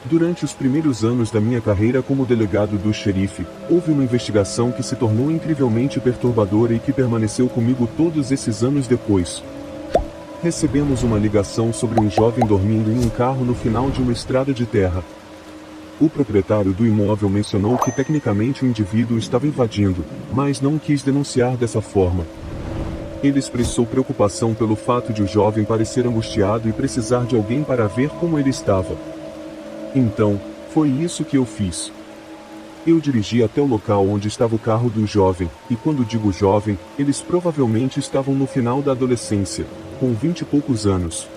Durante os primeiros anos da minha carreira como delegado do xerife, houve uma investigação que se tornou incrivelmente perturbadora e que permaneceu comigo todos esses anos depois. Recebemos uma ligação sobre um jovem dormindo em um carro no final de uma estrada de terra. O proprietário do imóvel mencionou que tecnicamente o indivíduo estava invadindo, mas não quis denunciar dessa forma. Ele expressou preocupação pelo fato de o jovem parecer angustiado e precisar de alguém para ver como ele estava. Então, foi isso que eu fiz. Eu dirigi até o local onde estava o carro do jovem, e quando digo jovem, eles provavelmente estavam no final da adolescência, com 20 e poucos anos.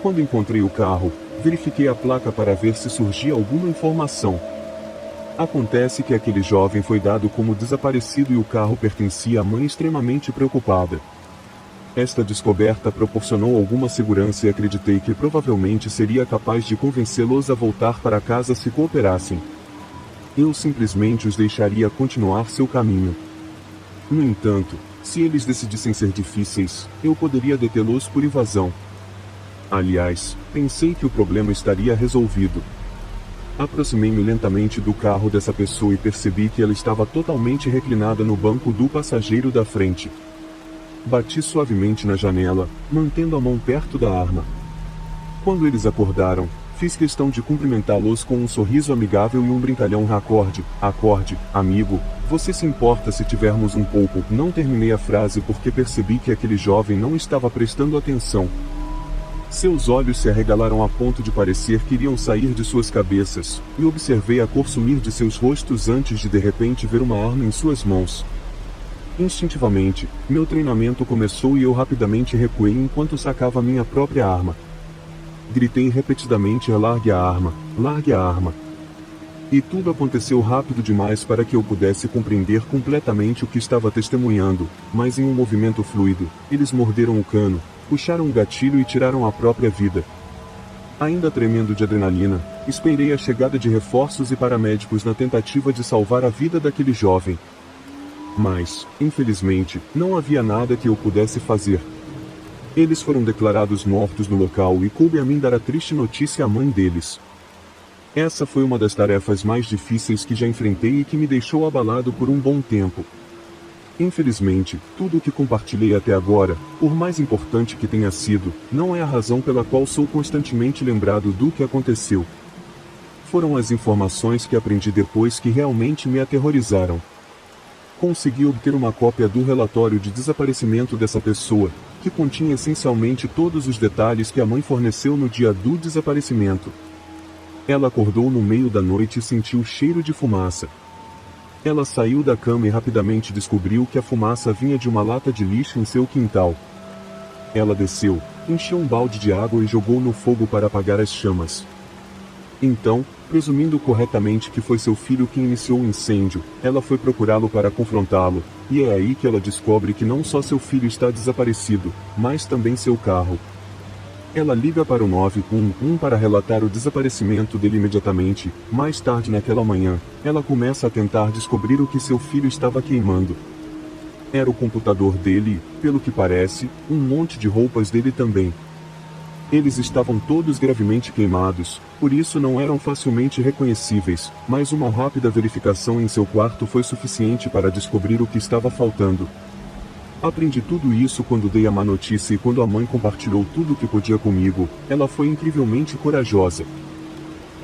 Quando encontrei o carro, verifiquei a placa para ver se surgia alguma informação. Acontece que aquele jovem foi dado como desaparecido e o carro pertencia à mãe extremamente preocupada. Esta descoberta proporcionou alguma segurança e acreditei que provavelmente seria capaz de convencê-los a voltar para casa se cooperassem. Eu simplesmente os deixaria continuar seu caminho. No entanto, se eles decidissem ser difíceis, eu poderia detê-los por invasão. Aliás, pensei que o problema estaria resolvido. Aproximei-me lentamente do carro dessa pessoa e percebi que ela estava totalmente reclinada no banco do passageiro da frente. Bati suavemente na janela, mantendo a mão perto da arma. Quando eles acordaram, fiz questão de cumprimentá-los com um sorriso amigável e um brincalhão acorde, amigo, você se importa se tivermos um pouco? Não terminei a frase porque percebi que aquele jovem não estava prestando atenção. Seus olhos se arregalaram a ponto de parecer que iriam sair de suas cabeças, e observei a cor sumir de seus rostos antes de repente ver uma arma em suas mãos. Instintivamente, meu treinamento começou e eu rapidamente recuei enquanto sacava minha própria arma. Gritei repetidamente: largue a arma, largue a arma. E tudo aconteceu rápido demais para que eu pudesse compreender completamente o que estava testemunhando, mas em um movimento fluido, eles morderam o cano, puxaram o gatilho e tiraram a própria vida. Ainda tremendo de adrenalina, esperei a chegada de reforços e paramédicos na tentativa de salvar a vida daquele jovem. Mas, infelizmente, não havia nada que eu pudesse fazer. Eles foram declarados mortos no local e coube a mim dar a triste notícia à mãe deles. Essa foi uma das tarefas mais difíceis que já enfrentei e que me deixou abalado por um bom tempo. Infelizmente, tudo o que compartilhei até agora, por mais importante que tenha sido, não é a razão pela qual sou constantemente lembrado do que aconteceu. Foram as informações que aprendi depois que realmente me aterrorizaram. Consegui obter uma cópia do relatório de desaparecimento dessa pessoa, que continha essencialmente todos os detalhes que a mãe forneceu no dia do desaparecimento. Ela acordou no meio da noite e sentiu cheiro de fumaça. Ela saiu da cama e rapidamente descobriu que a fumaça vinha de uma lata de lixo em seu quintal. Ela desceu, encheu um balde de água e jogou no fogo para apagar as chamas. Então, presumindo corretamente que foi seu filho quem iniciou o incêndio, ela foi procurá-lo para confrontá-lo, e é aí que ela descobre que não só seu filho está desaparecido, mas também seu carro. Ela liga para o 911 para relatar o desaparecimento dele imediatamente. Mais tarde naquela manhã, ela começa a tentar descobrir o que seu filho estava queimando. Era o computador dele e, pelo que parece, um monte de roupas dele também. Eles estavam todos gravemente queimados, por isso não eram facilmente reconhecíveis, mas uma rápida verificação em seu quarto foi suficiente para descobrir o que estava faltando. Aprendi tudo isso quando dei a má notícia e quando a mãe compartilhou tudo o que podia comigo, ela foi incrivelmente corajosa.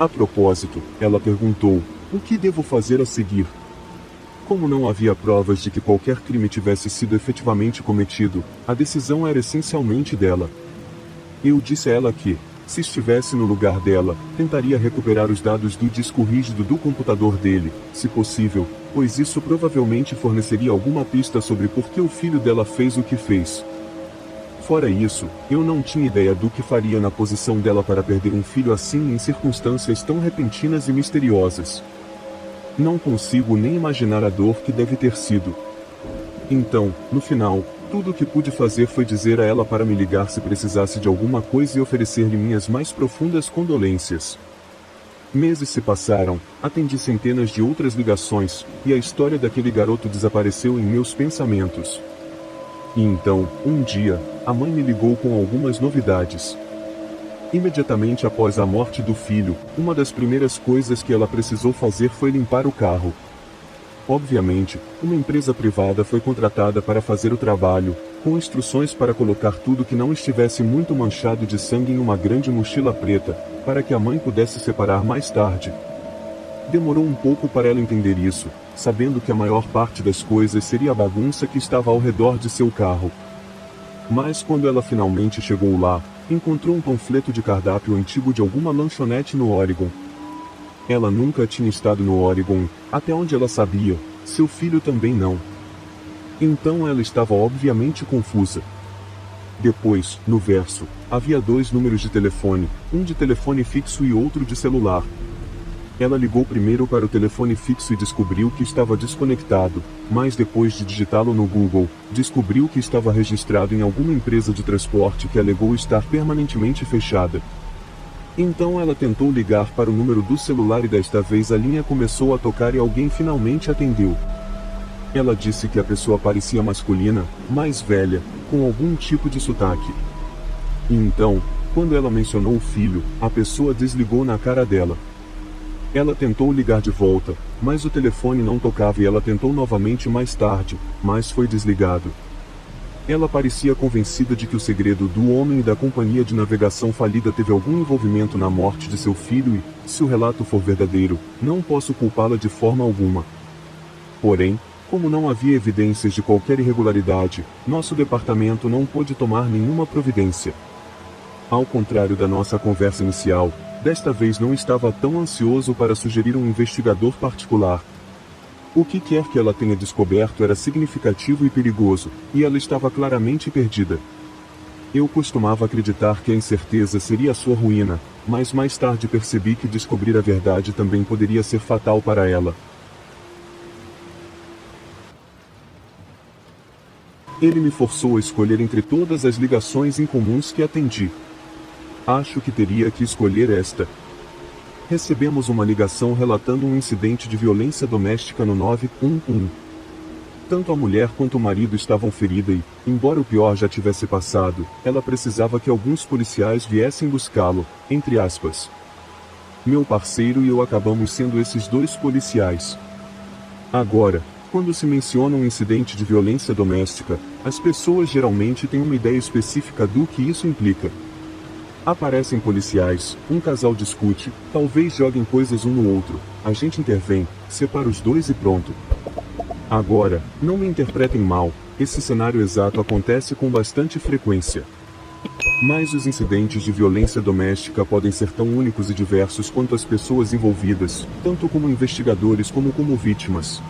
A propósito, ela perguntou: o que devo fazer a seguir? Como não havia provas de que qualquer crime tivesse sido efetivamente cometido, a decisão era essencialmente dela. Eu disse a ela que, se estivesse no lugar dela, tentaria recuperar os dados do disco rígido do computador dele, se possível, pois isso provavelmente forneceria alguma pista sobre por que o filho dela fez o que fez. Fora isso, eu não tinha ideia do que faria na posição dela para perder um filho assim em circunstâncias tão repentinas e misteriosas. Não consigo nem imaginar a dor que deve ter sido. Então, no final, tudo o que pude fazer foi dizer a ela para me ligar se precisasse de alguma coisa e oferecer-lhe minhas mais profundas condolências. Meses se passaram, atendi centenas de outras ligações, e a história daquele garoto desapareceu em meus pensamentos. E então, um dia, a mãe me ligou com algumas novidades. Imediatamente após a morte do filho, uma das primeiras coisas que ela precisou fazer foi limpar o carro. Obviamente, uma empresa privada foi contratada para fazer o trabalho, com instruções para colocar tudo que não estivesse muito manchado de sangue em uma grande mochila preta, para que a mãe pudesse separar mais tarde. Demorou um pouco para ela entender isso, sabendo que a maior parte das coisas seria a bagunça que estava ao redor de seu carro. Mas quando ela finalmente chegou lá, encontrou um panfleto de cardápio antigo de alguma lanchonete no Oregon. Ela nunca tinha estado no Oregon, até onde ela sabia, seu filho também não. Então ela estava obviamente confusa. Depois, no verso, havia 2 números de telefone, um de telefone fixo e outro de celular. Ela ligou primeiro para o telefone fixo e descobriu que estava desconectado, mas depois de digitá-lo no Google, descobriu que estava registrado em alguma empresa de transporte que alegou estar permanentemente fechada. Então ela tentou ligar para o número do celular e desta vez a linha começou a tocar e alguém finalmente atendeu. Ela disse que a pessoa parecia masculina, mais velha, com algum tipo de sotaque. E então, quando ela mencionou o filho, a pessoa desligou na cara dela. Ela tentou ligar de volta, mas o telefone não tocava e ela tentou novamente mais tarde, mas foi desligado. Ela parecia convencida de que o segredo do homem e da companhia de navegação falida teve algum envolvimento na morte de seu filho e, se o relato for verdadeiro, não posso culpá-la de forma alguma. Porém, como não havia evidências de qualquer irregularidade, nosso departamento não pôde tomar nenhuma providência. Ao contrário da nossa conversa inicial, desta vez não estava tão ansioso para sugerir um investigador particular. O que quer que ela tenha descoberto era significativo e perigoso, e ela estava claramente perdida. Eu costumava acreditar que a incerteza seria a sua ruína, mas mais tarde percebi que descobrir a verdade também poderia ser fatal para ela. Ele me forçou a escolher entre todas as ligações incomuns que atendi. Acho que teria que escolher esta. Recebemos uma ligação relatando um incidente de violência doméstica no 911. Tanto a mulher quanto o marido estavam feridos e, embora o pior já tivesse passado, ela precisava que alguns policiais viessem buscá-lo, entre aspas. Meu parceiro e eu acabamos sendo esses 2 policiais. Agora, quando se menciona um incidente de violência doméstica, as pessoas geralmente têm uma ideia específica do que isso implica. Aparecem policiais, um casal discute, talvez joguem coisas um no outro, a gente intervém, separa os 2 e pronto. Agora, não me interpretem mal, esse cenário exato acontece com bastante frequência. Mas os incidentes de violência doméstica podem ser tão únicos e diversos quanto as pessoas envolvidas, tanto como investigadores como vítimas.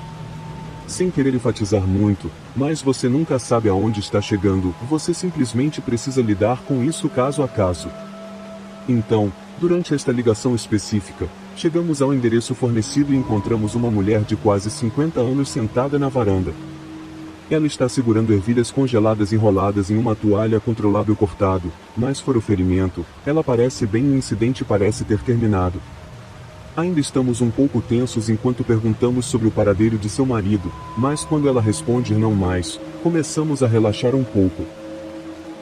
Sem querer enfatizar muito, mas você nunca sabe aonde está chegando, você simplesmente precisa lidar com isso caso a caso. Então, durante esta ligação específica, chegamos ao endereço fornecido e encontramos uma mulher de quase 50 anos sentada na varanda. Ela está segurando ervilhas congeladas enroladas em uma toalha contra o lábio cortado, mas fora o ferimento, ela parece bem e o incidente parece ter terminado. Ainda estamos um pouco tensos enquanto perguntamos sobre o paradeiro de seu marido, mas quando ela responde não mais, começamos a relaxar um pouco.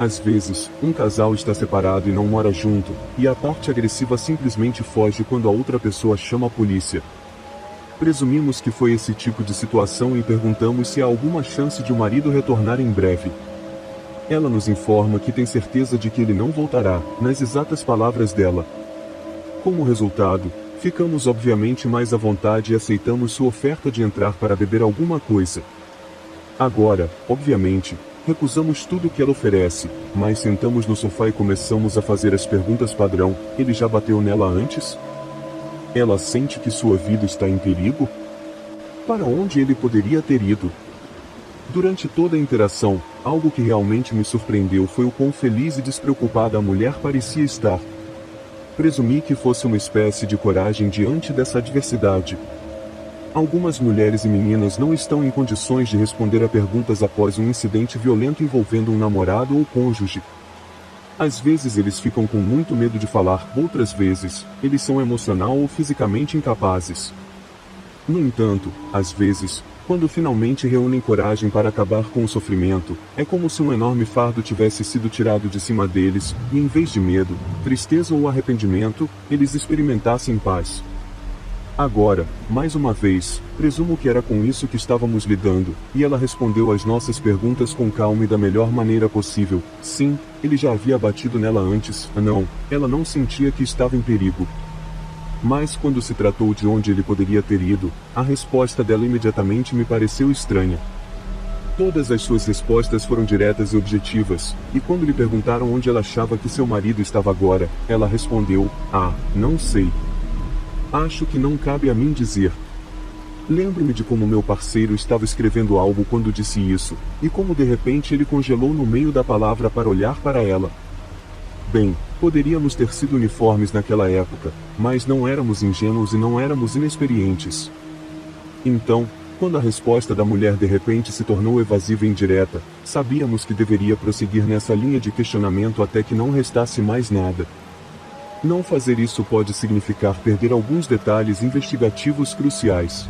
Às vezes, um casal está separado e não mora junto, e a parte agressiva simplesmente foge quando a outra pessoa chama a polícia. Presumimos que foi esse tipo de situação e perguntamos se há alguma chance de o marido retornar em breve. Ela nos informa que tem certeza de que ele não voltará, nas exatas palavras dela. Como resultado, ficamos obviamente mais à vontade e aceitamos sua oferta de entrar para beber alguma coisa. Agora, obviamente, recusamos tudo que ela oferece, mas sentamos no sofá e começamos a fazer as perguntas padrão: ele já bateu nela antes? Ela sente que sua vida está em perigo? Para onde ele poderia ter ido? Durante toda a interação, algo que realmente me surpreendeu foi o quão feliz e despreocupada a mulher parecia estar. Presumi que fosse uma espécie de coragem diante dessa adversidade. Algumas mulheres e meninas não estão em condições de responder a perguntas após um incidente violento envolvendo um namorado ou cônjuge. Às vezes eles ficam com muito medo de falar, outras vezes, eles são emocional ou fisicamente incapazes. No entanto, às vezes, Quando finalmente reúnem coragem para acabar com o sofrimento, é como se um enorme fardo tivesse sido tirado de cima deles, e em vez de medo, tristeza ou arrependimento, eles experimentassem paz. Agora, mais uma vez, presumo que era com isso que estávamos lidando, e ela respondeu às nossas perguntas com calma e da melhor maneira possível. Sim, ele já havia batido nela antes. Não, ela não sentia que estava em perigo. Mas quando se tratou de onde ele poderia ter ido, a resposta dela imediatamente me pareceu estranha. Todas as suas respostas foram diretas e objetivas, e quando lhe perguntaram onde ela achava que seu marido estava agora, ela respondeu: não sei. Acho que não cabe a mim dizer. Lembro-me de como meu parceiro estava escrevendo algo quando disse isso, e como de repente ele congelou no meio da palavra para olhar para ela. Bem, poderíamos ter sido uniformes naquela época, mas não éramos ingênuos e não éramos inexperientes. Então, quando a resposta da mulher de repente se tornou evasiva e indireta, sabíamos que deveria prosseguir nessa linha de questionamento até que não restasse mais nada. Não fazer isso pode significar perder alguns detalhes investigativos cruciais.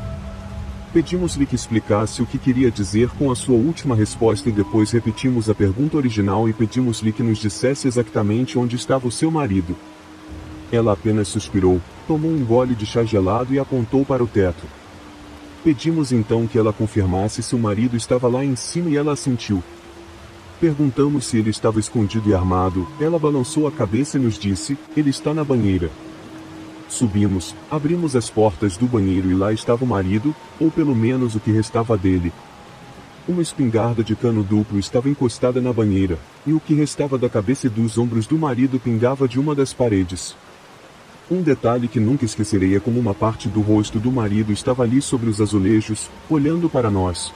Pedimos-lhe que explicasse o que queria dizer com a sua última resposta e depois repetimos a pergunta original e pedimos-lhe que nos dissesse exatamente onde estava o seu marido. Ela apenas suspirou, tomou um gole de chá gelado e apontou para o teto. Pedimos então que ela confirmasse se o marido estava lá em cima e ela assentiu. Perguntamos se ele estava escondido e armado, ela balançou a cabeça e nos disse: ele está na banheira. Subimos, abrimos as portas do banheiro e lá estava o marido, ou pelo menos o que restava dele. Uma espingarda de cano duplo estava encostada na banheira, e o que restava da cabeça e dos ombros do marido pingava de uma das paredes. Um detalhe que nunca esquecerei é como uma parte do rosto do marido estava ali sobre os azulejos, olhando para nós.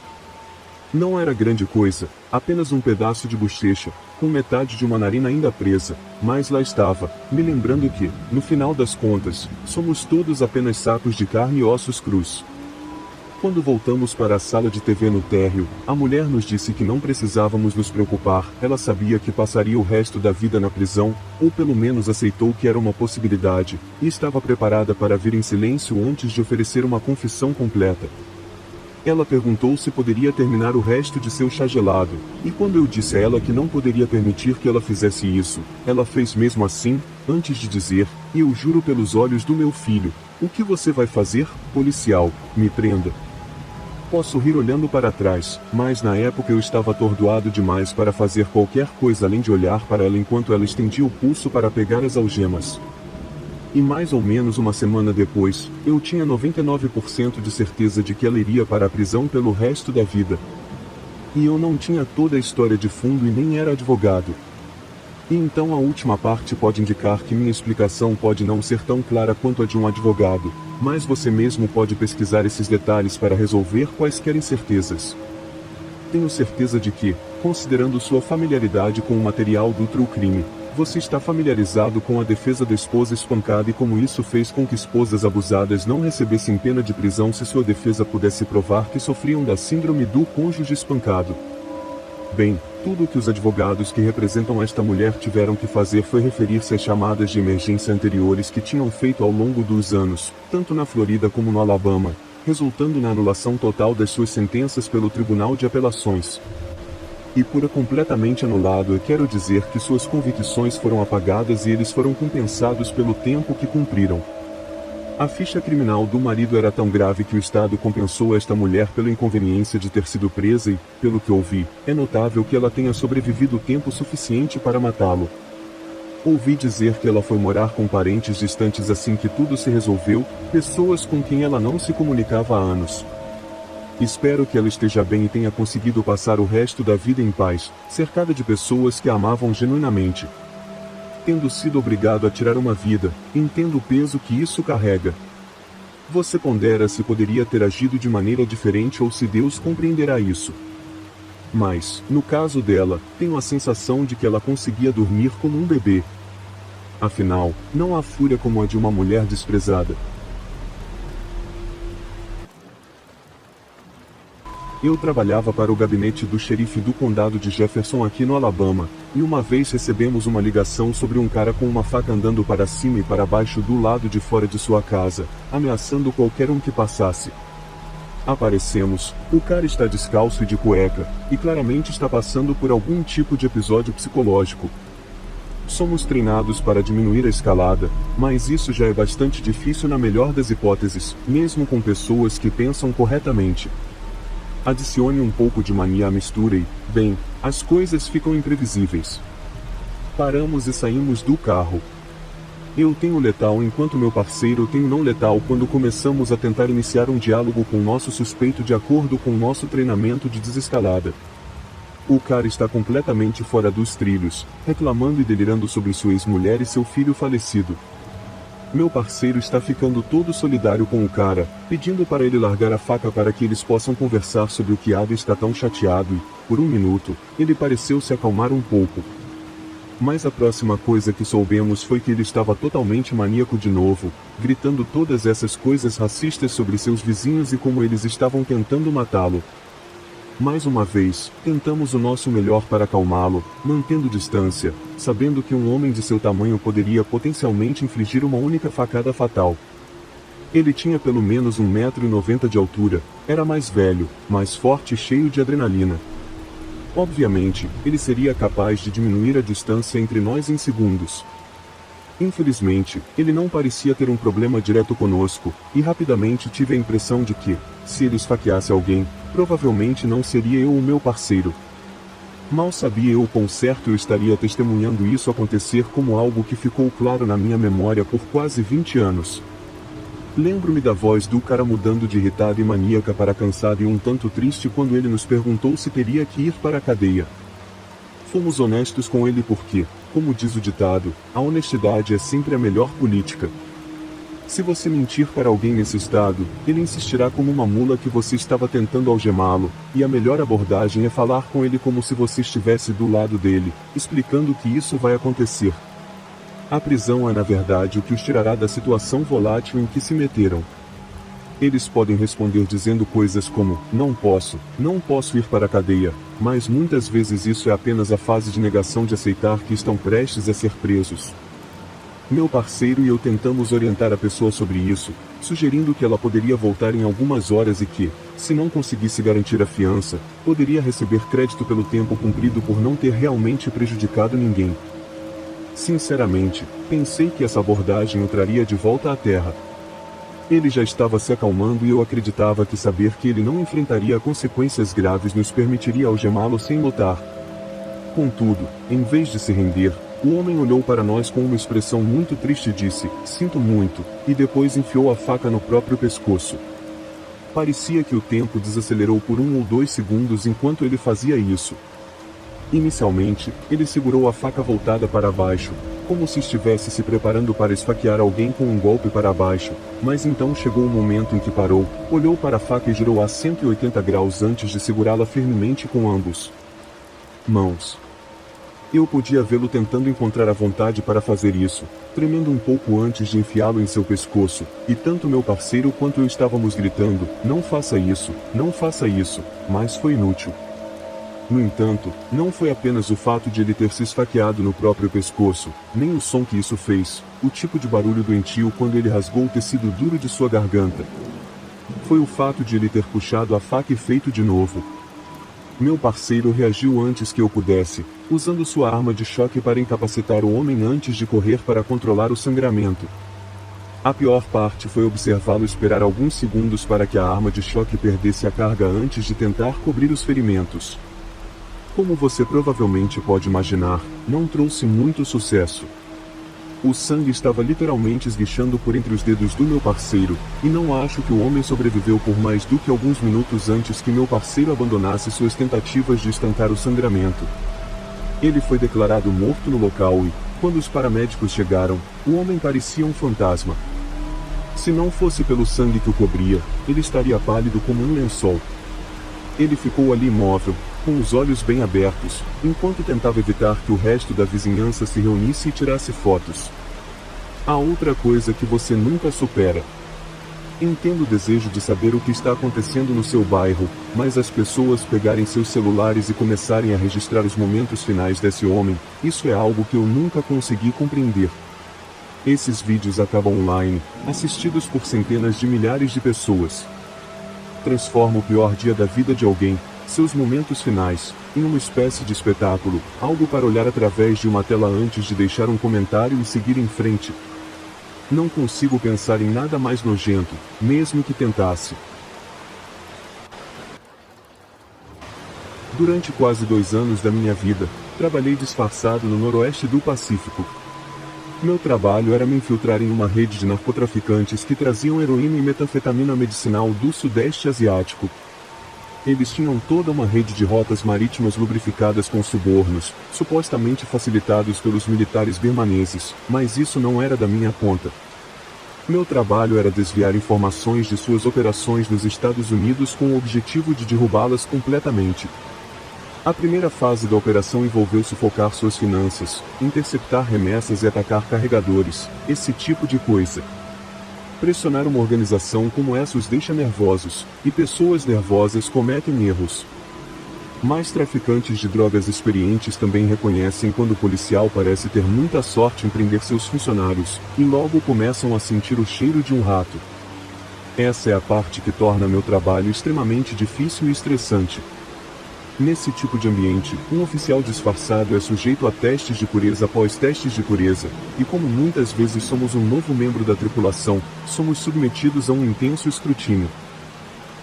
Não era grande coisa, apenas um pedaço de bochecha, com metade de uma narina ainda presa, mas lá estava, me lembrando que, no final das contas, somos todos apenas sacos de carne e ossos crus. Quando voltamos para a sala de TV no térreo, a mulher nos disse que não precisávamos nos preocupar, ela sabia que passaria o resto da vida na prisão, ou pelo menos aceitou que era uma possibilidade, e estava preparada para vir em silêncio antes de oferecer uma confissão completa. Ela perguntou se poderia terminar o resto de seu chá gelado, e quando eu disse a ela que não poderia permitir que ela fizesse isso, ela fez mesmo assim, antes de dizer: e eu juro pelos olhos do meu filho, o que você vai fazer, policial, me prenda. Posso rir olhando para trás, mas na época eu estava atordoado demais para fazer qualquer coisa além de olhar para ela enquanto ela estendia o pulso para pegar as algemas. E mais ou menos uma semana depois, eu tinha 99% de certeza de que ela iria para a prisão pelo resto da vida. E eu não tinha toda a história de fundo e nem era advogado. E então a última parte pode indicar que minha explicação pode não ser tão clara quanto a de um advogado, mas você mesmo pode pesquisar esses detalhes para resolver quaisquer incertezas. Tenho certeza de que, considerando sua familiaridade com o material do True Crime, você está familiarizado com a defesa da esposa espancada e como isso fez com que esposas abusadas não recebessem pena de prisão se sua defesa pudesse provar que sofriam da síndrome do cônjuge espancado. Bem, tudo o que os advogados que representam esta mulher tiveram que fazer foi referir-se às chamadas de emergência anteriores que tinham feito ao longo dos anos, tanto na Florida como no Alabama, resultando na anulação total das suas sentenças pelo Tribunal de Apelações. E por completamente anulado eu quero dizer que suas convicções foram apagadas e eles foram compensados pelo tempo que cumpriram. A ficha criminal do marido era tão grave que o Estado compensou esta mulher pela inconveniência de ter sido presa e, pelo que ouvi, é notável que ela tenha sobrevivido tempo suficiente para matá-lo. Ouvi dizer que ela foi morar com parentes distantes assim que tudo se resolveu, pessoas com quem ela não se comunicava há anos. Espero que ela esteja bem e tenha conseguido passar o resto da vida em paz, cercada de pessoas que a amavam genuinamente. Tendo sido obrigado a tirar uma vida, entendo o peso que isso carrega. Você pondera se poderia ter agido de maneira diferente ou se Deus compreenderá isso. Mas, no caso dela, tenho a sensação de que ela conseguia dormir como um bebê. Afinal, não há fúria como a de uma mulher desprezada. Eu trabalhava para o gabinete do xerife do condado de Jefferson aqui no Alabama, e uma vez recebemos uma ligação sobre um cara com uma faca andando para cima e para baixo do lado de fora de sua casa, ameaçando qualquer um que passasse. Aparecemos, o cara está descalço e de cueca, e claramente está passando por algum tipo de episódio psicológico. Somos treinados para diminuir a escalada, mas isso já é bastante difícil na melhor das hipóteses, mesmo com pessoas que pensam corretamente. Adicione um pouco de mania à mistura e, bem, as coisas ficam imprevisíveis. Paramos e saímos do carro. Eu tenho letal enquanto meu parceiro tem não letal quando começamos a tentar iniciar um diálogo com nosso suspeito de acordo com nosso treinamento de desescalada. O cara está completamente fora dos trilhos, reclamando e delirando sobre sua ex-mulher e seu filho falecido. Meu parceiro está ficando todo solidário com o cara, pedindo para ele largar a faca para que eles possam conversar sobre o que Ada está tão chateado e, por um minuto, ele pareceu se acalmar um pouco. Mas a próxima coisa que soubemos foi que ele estava totalmente maníaco de novo, gritando todas essas coisas racistas sobre seus vizinhos e como eles estavam tentando matá-lo. Mais uma vez, tentamos o nosso melhor para acalmá-lo, mantendo distância, sabendo que um homem de seu tamanho poderia potencialmente infligir uma única facada fatal. Ele tinha pelo menos 1,90 m de altura, era mais velho, mais forte e cheio de adrenalina. Obviamente, ele seria capaz de diminuir a distância entre nós em segundos. Infelizmente, ele não parecia ter um problema direto conosco, e rapidamente tive a impressão de que, se ele esfaqueasse alguém, provavelmente não seria eu o meu parceiro. Mal sabia eu quão certo eu estaria testemunhando isso acontecer como algo que ficou claro na minha memória por quase 20 anos. Lembro-me da voz do cara mudando de irritada e maníaca para cansada e um tanto triste quando ele nos perguntou se teria que ir para a cadeia. Fomos honestos com ele porque, como diz o ditado, a honestidade é sempre a melhor política. Se você mentir para alguém nesse estado, ele insistirá como uma mula que você estava tentando algemá-lo, e a melhor abordagem é falar com ele como se você estivesse do lado dele, explicando que isso vai acontecer. A prisão é na verdade o que os tirará da situação volátil em que se meteram. Eles podem responder dizendo coisas como, não posso ir para a cadeia, mas muitas vezes isso é apenas a fase de negação de aceitar que estão prestes a ser presos. Meu parceiro e eu tentamos orientar a pessoa sobre isso, sugerindo que ela poderia voltar em algumas horas e que, se não conseguisse garantir a fiança, poderia receber crédito pelo tempo cumprido por não ter realmente prejudicado ninguém. Sinceramente, pensei que essa abordagem o traria de volta à terra. Ele já estava se acalmando e eu acreditava que saber que ele não enfrentaria consequências graves nos permitiria algemá-lo sem lutar. Contudo, em vez de se render, o homem olhou para nós com uma expressão muito triste e disse, sinto muito, e depois enfiou a faca no próprio pescoço. Parecia que o tempo desacelerou por 1 ou 2 segundos enquanto ele fazia isso. Inicialmente, ele segurou a faca voltada para baixo, como se estivesse se preparando para esfaquear alguém com um golpe para baixo, mas então chegou o momento em que parou, olhou para a faca e girou a 180 graus antes de segurá-la firmemente com ambos mãos. Eu podia vê-lo tentando encontrar a vontade para fazer isso, tremendo um pouco antes de enfiá-lo em seu pescoço, e tanto meu parceiro quanto eu estávamos gritando, não faça isso, mas foi inútil. No entanto, não foi apenas o fato de ele ter se esfaqueado no próprio pescoço, nem o som que isso fez, o tipo de barulho doentio quando ele rasgou o tecido duro de sua garganta. Foi o fato de ele ter puxado a faca e feito de novo. Meu parceiro reagiu antes que eu pudesse, usando sua arma de choque para incapacitar o homem antes de correr para controlar o sangramento. A pior parte foi observá-lo esperar alguns segundos para que a arma de choque perdesse a carga antes de tentar cobrir os ferimentos. Como você provavelmente pode imaginar, não trouxe muito sucesso. O sangue estava literalmente esguichando por entre os dedos do meu parceiro, e não acho que o homem sobreviveu por mais do que alguns minutos antes que meu parceiro abandonasse suas tentativas de estancar o sangramento. Ele foi declarado morto no local e, quando os paramédicos chegaram, o homem parecia um fantasma. Se não fosse pelo sangue que o cobria, ele estaria pálido como um lençol. Ele ficou ali imóvel, com os olhos bem abertos, enquanto tentava evitar que o resto da vizinhança se reunisse e tirasse fotos. Há outra coisa que você nunca supera. Entendo o desejo de saber o que está acontecendo no seu bairro, mas as pessoas pegarem seus celulares e começarem a registrar os momentos finais desse homem, isso é algo que eu nunca consegui compreender. Esses vídeos acabam online, assistidos por centenas de milhares de pessoas. transforma o pior dia da vida de alguém, seus momentos finais, em uma espécie de espetáculo, algo para olhar através de uma tela antes de deixar um comentário e seguir em frente. Não consigo pensar em nada mais nojento, mesmo que tentasse. Durante quase 2 anos da minha vida, trabalhei disfarçado no noroeste do Pacífico. Meu trabalho era me infiltrar em uma rede de narcotraficantes que traziam heroína e metanfetamina medicinal do Sudeste Asiático. Eles tinham toda uma rede de rotas marítimas lubrificadas com subornos, supostamente facilitados pelos militares birmaneses, mas isso não era da minha conta. Meu trabalho era desviar informações de suas operações nos Estados Unidos com o objetivo de derrubá-las completamente. A primeira fase da operação envolveu sufocar suas finanças, interceptar remessas e atacar carregadores, esse tipo de coisa. Pressionar uma organização como essa os deixa nervosos, e pessoas nervosas cometem erros. Mas traficantes de drogas experientes também reconhecem quando o policial parece ter muita sorte em prender seus funcionários, e logo começam a sentir o cheiro de um rato. Essa é a parte que torna meu trabalho extremamente difícil e estressante. Nesse tipo de ambiente, um oficial disfarçado é sujeito a testes de pureza após testes de pureza, e como muitas vezes somos um novo membro da tripulação, somos submetidos a um intenso escrutínio.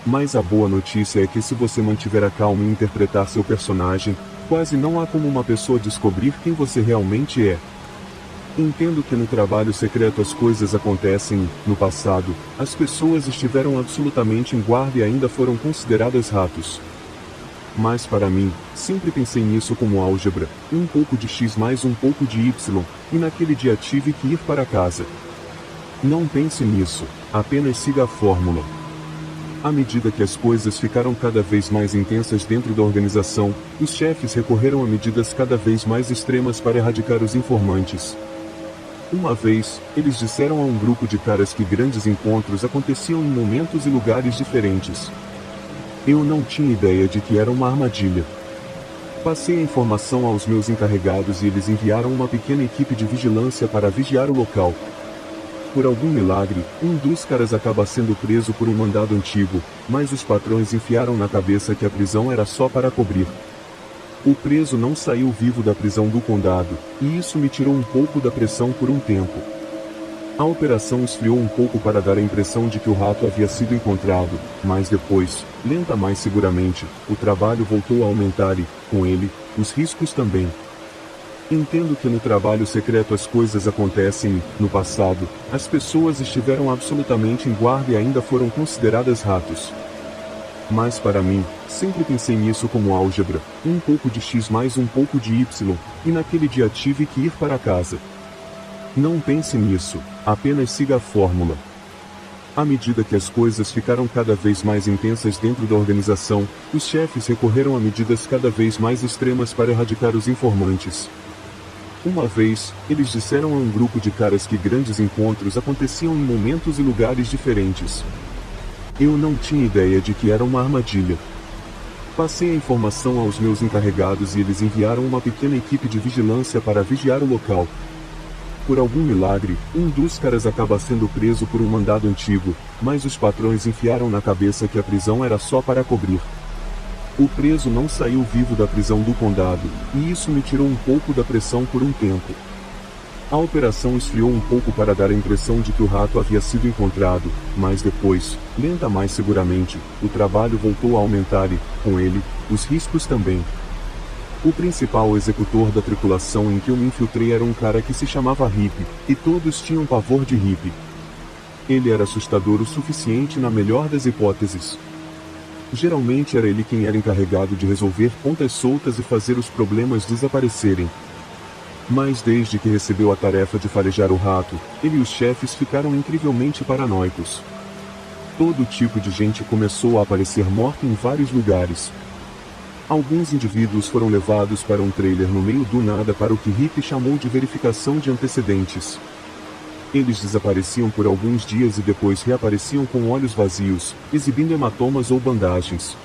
Mas a boa notícia é que se você mantiver a calma e interpretar seu personagem, quase não há como uma pessoa descobrir quem você realmente é. Entendo que no trabalho secreto as coisas acontecem e, no passado, as pessoas estiveram absolutamente em guarda e ainda foram consideradas ratos. Mas para mim, sempre pensei nisso como álgebra, um pouco de x mais um pouco de y, e naquele dia tive que ir para casa. Não pense nisso, apenas siga a fórmula. À medida que as coisas ficaram cada vez mais intensas dentro da organização, os chefes recorreram a medidas cada vez mais extremas para erradicar os informantes. Uma vez, eles disseram a um grupo de caras que grandes encontros aconteciam em momentos e lugares diferentes. Eu não tinha ideia de que era uma armadilha. Passei a informação aos meus encarregados e eles enviaram uma pequena equipe de vigilância para vigiar o local. Por algum milagre, um dos caras acaba sendo preso por um mandado antigo, mas os patrões enfiaram na cabeça que a prisão era só para cobrir. O preso não saiu vivo da prisão do condado, e isso me tirou um pouco da pressão por um tempo. A operação esfriou um pouco para dar a impressão de que o rato havia sido encontrado, mas depois, lenta mais seguramente, o trabalho voltou a aumentar e, com ele, os riscos também. Entendo que no trabalho secreto as coisas acontecem e, no passado, as pessoas estiveram absolutamente em guarda e ainda foram consideradas ratos. Mas para mim, sempre pensei nisso como álgebra, um pouco de x mais um pouco de y, e naquele dia tive que ir para casa. Não pense nisso, apenas siga a fórmula. À medida que as coisas ficaram cada vez mais intensas dentro da organização, os chefes recorreram a medidas cada vez mais extremas para erradicar os informantes. Uma vez, eles disseram a um grupo de caras que grandes encontros aconteciam em momentos e lugares diferentes. Eu não tinha ideia de que era uma armadilha. Passei a informação aos meus encarregados e eles enviaram uma pequena equipe de vigilância para vigiar o local. Por algum milagre, um dos caras acaba sendo preso por um mandado antigo, mas os patrões enfiaram na cabeça que a prisão era só para cobrir. O preso não saiu vivo da prisão do condado, e isso me tirou um pouco da pressão por um tempo. A operação esfriou um pouco para dar a impressão de que o rato havia sido encontrado, mas depois, lenta mais seguramente, o trabalho voltou a aumentar e, com ele, os riscos também. O principal executor da tripulação em que eu me infiltrei era um cara que se chamava Hippie, e todos tinham pavor de Hippie. Ele era assustador o suficiente na melhor das hipóteses. Geralmente era ele quem era encarregado de resolver pontas soltas e fazer os problemas desaparecerem. Mas desde que recebeu a tarefa de farejar o rato, ele e os chefes ficaram incrivelmente paranoicos. Todo tipo de gente começou a aparecer morta em vários lugares. Alguns indivíduos foram levados para um trailer no meio do nada para o que Hippie chamou de verificação de antecedentes. Eles desapareciam por alguns dias e depois reapareciam com olhos vazios, exibindo hematomas ou bandagens.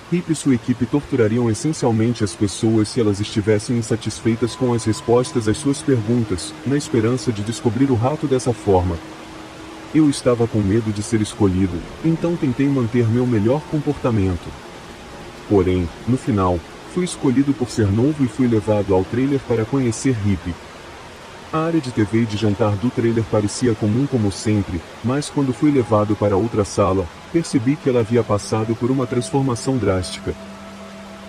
Hippie e sua equipe torturariam essencialmente as pessoas se elas estivessem insatisfeitas com as respostas às suas perguntas, na esperança de descobrir o rato dessa forma. Eu estava com medo de ser escolhido, então tentei manter meu melhor comportamento. Porém, no final, fui escolhido por ser novo e fui levado ao trailer para conhecer Hippie. A área de TV e de jantar do trailer parecia comum como sempre, mas quando fui levado para outra sala, percebi que ela havia passado por uma transformação drástica.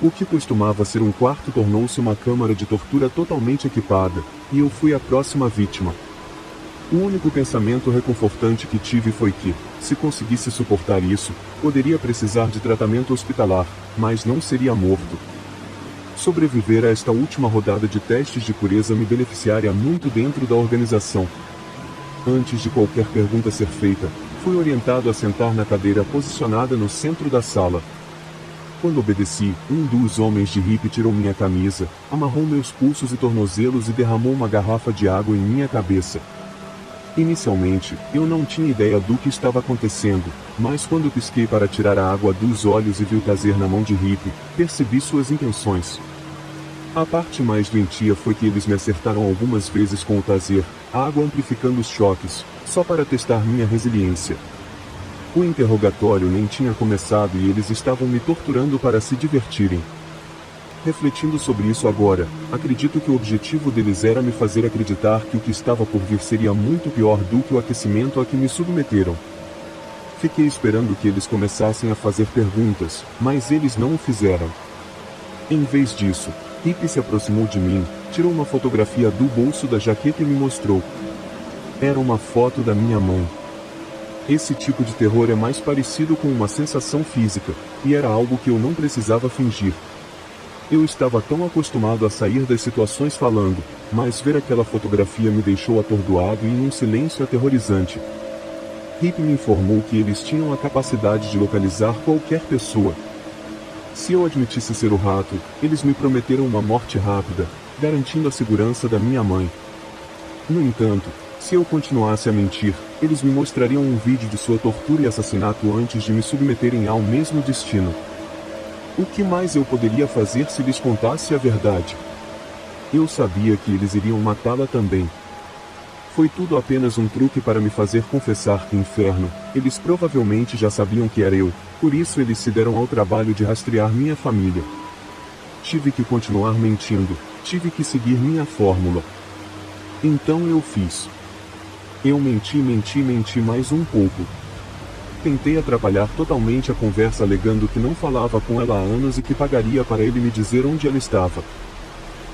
O que costumava ser um quarto tornou-se uma câmara de tortura totalmente equipada, e eu fui a próxima vítima. O único pensamento reconfortante que tive foi que, se conseguisse suportar isso, poderia precisar de tratamento hospitalar, mas não seria morto. Sobreviver a esta última rodada de testes de pureza me beneficiaria muito dentro da organização. Antes de qualquer pergunta ser feita, fui orientado a sentar na cadeira posicionada no centro da sala. Quando obedeci, um dos homens de Hippie tirou minha camisa, amarrou meus pulsos e tornozelos e derramou uma garrafa de água em minha cabeça. Inicialmente, eu não tinha ideia do que estava acontecendo, mas quando pisquei para tirar a água dos olhos e vi o taser na mão de Hippie, percebi suas intenções. A parte mais doentia foi que eles me acertaram algumas vezes com o taser, a água amplificando os choques, só para testar minha resiliência. O interrogatório nem tinha começado e eles estavam me torturando para se divertirem. Refletindo sobre isso agora, acredito que o objetivo deles era me fazer acreditar que o que estava por vir seria muito pior do que o aquecimento a que me submeteram. Fiquei esperando que eles começassem a fazer perguntas, mas eles não o fizeram. Em vez disso, Hippie se aproximou de mim, tirou uma fotografia do bolso da jaqueta e me mostrou. Era uma foto da minha mãe. Esse tipo de terror é mais parecido com uma sensação física, e era algo que eu não precisava fingir. Eu estava tão acostumado a sair das situações falando, mas ver aquela fotografia me deixou atordoado e em um silêncio aterrorizante. Hippie me informou que eles tinham a capacidade de localizar qualquer pessoa. Se eu admitisse ser o rato, eles me prometeram uma morte rápida, garantindo a segurança da minha mãe. No entanto, se eu continuasse a mentir, eles me mostrariam um vídeo de sua tortura e assassinato antes de me submeterem ao mesmo destino. O que mais eu poderia fazer se lhes contasse a verdade? Eu sabia que eles iriam matá-la também. Foi tudo apenas um truque para me fazer confessar que inferno, eles provavelmente já sabiam que era eu, por isso eles se deram ao trabalho de rastrear minha família. Tive que continuar mentindo, tive que seguir minha fórmula. Então eu fiz. Eu menti mais um pouco. Tentei atrapalhar totalmente a conversa alegando que não falava com ela há anos e que pagaria para ele me dizer onde ela estava.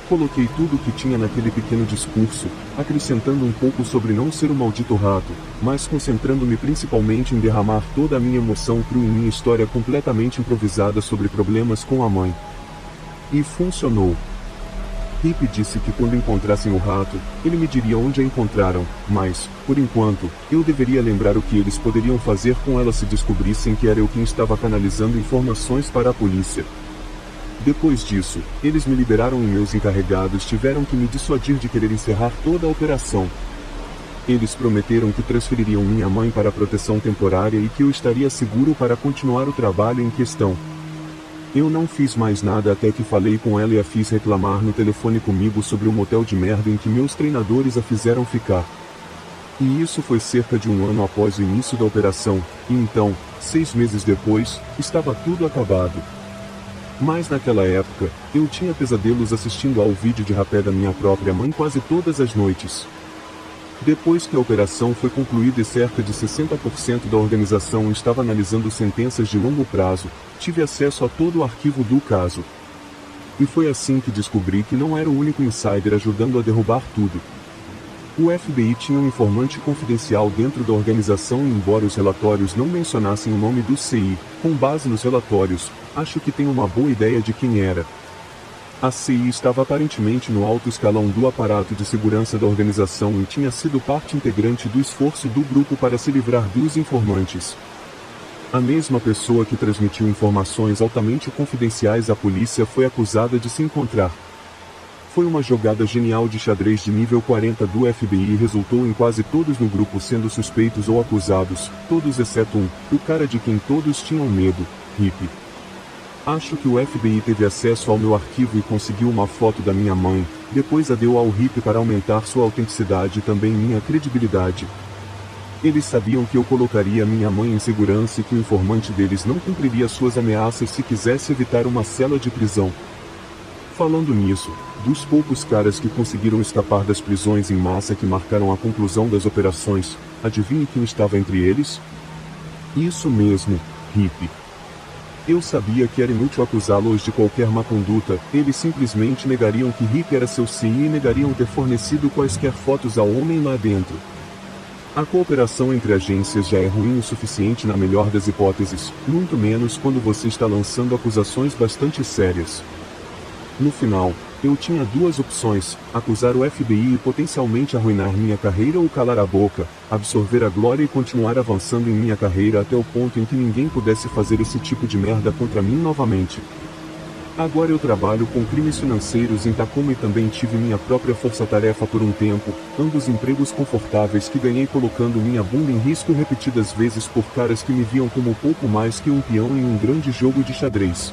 Coloquei tudo o que tinha naquele pequeno discurso, acrescentando um pouco sobre não ser um maldito rato, mas concentrando-me principalmente em derramar toda a minha emoção crua em minha história completamente improvisada sobre problemas com a mãe. E funcionou. Hippie disse que quando encontrassem o rato, ele me diria onde a encontraram, mas, por enquanto, eu deveria lembrar o que eles poderiam fazer com ela se descobrissem que era eu quem estava canalizando informações para a polícia. Depois disso, eles me liberaram e meus encarregados tiveram que me dissuadir de querer encerrar toda a operação. Eles prometeram que transfeririam minha mãe para a proteção temporária e que eu estaria seguro para continuar o trabalho em questão. Eu não fiz mais nada até que falei com ela e a fiz reclamar no telefone comigo sobre o motel de merda em que meus treinadores a fizeram ficar. E isso foi cerca de um ano após o início da operação, e então, 6 meses depois, estava tudo acabado. Mas naquela época, eu tinha pesadelos assistindo ao vídeo de rapé da minha própria mãe quase todas as noites. Depois que a operação foi concluída e cerca de 60% da organização estava analisando sentenças de longo prazo, tive acesso a todo o arquivo do caso. E foi assim que descobri que não era o único insider ajudando a derrubar tudo. O FBI tinha um informante confidencial dentro da organização e embora os relatórios não mencionassem o nome do CI, com base nos relatórios, acho que tenho uma boa ideia de quem era. A CI estava aparentemente no alto escalão do aparato de segurança da organização e tinha sido parte integrante do esforço do grupo para se livrar dos informantes. A mesma pessoa que transmitiu informações altamente confidenciais à polícia foi acusada de se encontrar. Foi uma jogada genial de xadrez de nível 40 do FBI e resultou em quase todos no grupo sendo suspeitos ou acusados, todos exceto um, o cara de quem todos tinham medo, Hippie. Acho que o FBI teve acesso ao meu arquivo e conseguiu uma foto da minha mãe, depois a deu ao Hippie para aumentar sua autenticidade e também minha credibilidade. Eles sabiam que eu colocaria minha mãe em segurança e que o informante deles não cumpriria suas ameaças se quisesse evitar uma cela de prisão. Falando nisso, dos poucos caras que conseguiram escapar das prisões em massa que marcaram a conclusão das operações, adivinhe quem estava entre eles? Isso mesmo, Rip. Eu sabia que era inútil acusá-los de qualquer má conduta, eles simplesmente negariam que Rip era seu CI e negariam ter fornecido quaisquer fotos ao homem lá dentro. A cooperação entre agências já é ruim o suficiente na melhor das hipóteses, muito menos quando você está lançando acusações bastante sérias. No final, eu tinha duas opções: acusar o FBI e potencialmente arruinar minha carreira ou calar a boca, absorver a glória e continuar avançando em minha carreira até o ponto em que ninguém pudesse fazer esse tipo de merda contra mim novamente. Agora eu trabalho com crimes financeiros em Tacoma e também tive minha própria força-tarefa por um tempo, ambos empregos confortáveis que ganhei colocando minha bunda em risco repetidas vezes por caras que me viam como pouco mais que um peão em um grande jogo de xadrez.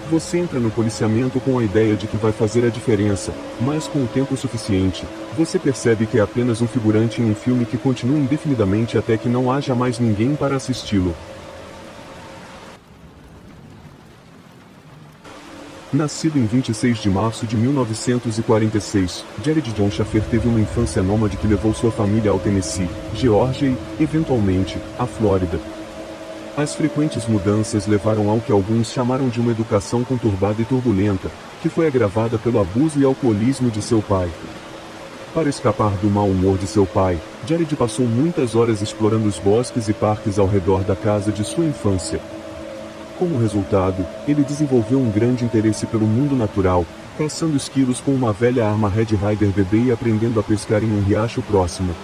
Você entra no policiamento com a ideia de que vai fazer a diferença, mas com o tempo suficiente, você percebe que é apenas um figurante em um filme que continua indefinidamente até que não haja mais ninguém para assisti-lo. Nascido em 26 de março de 1946, Jared John Schaffer teve uma infância nômade que levou sua família ao Tennessee, Geórgia e, eventualmente, à Flórida. As frequentes mudanças levaram ao que alguns chamaram de uma educação conturbada e turbulenta, que foi agravada pelo abuso e alcoolismo de seu pai. Para escapar do mau humor de seu pai, Jared passou muitas horas explorando os bosques e parques ao redor da casa de sua infância. Como resultado, ele desenvolveu um grande interesse pelo mundo natural, caçando esquilos com uma velha arma Red Ryder bebê e aprendendo a pescar em um riacho próximo.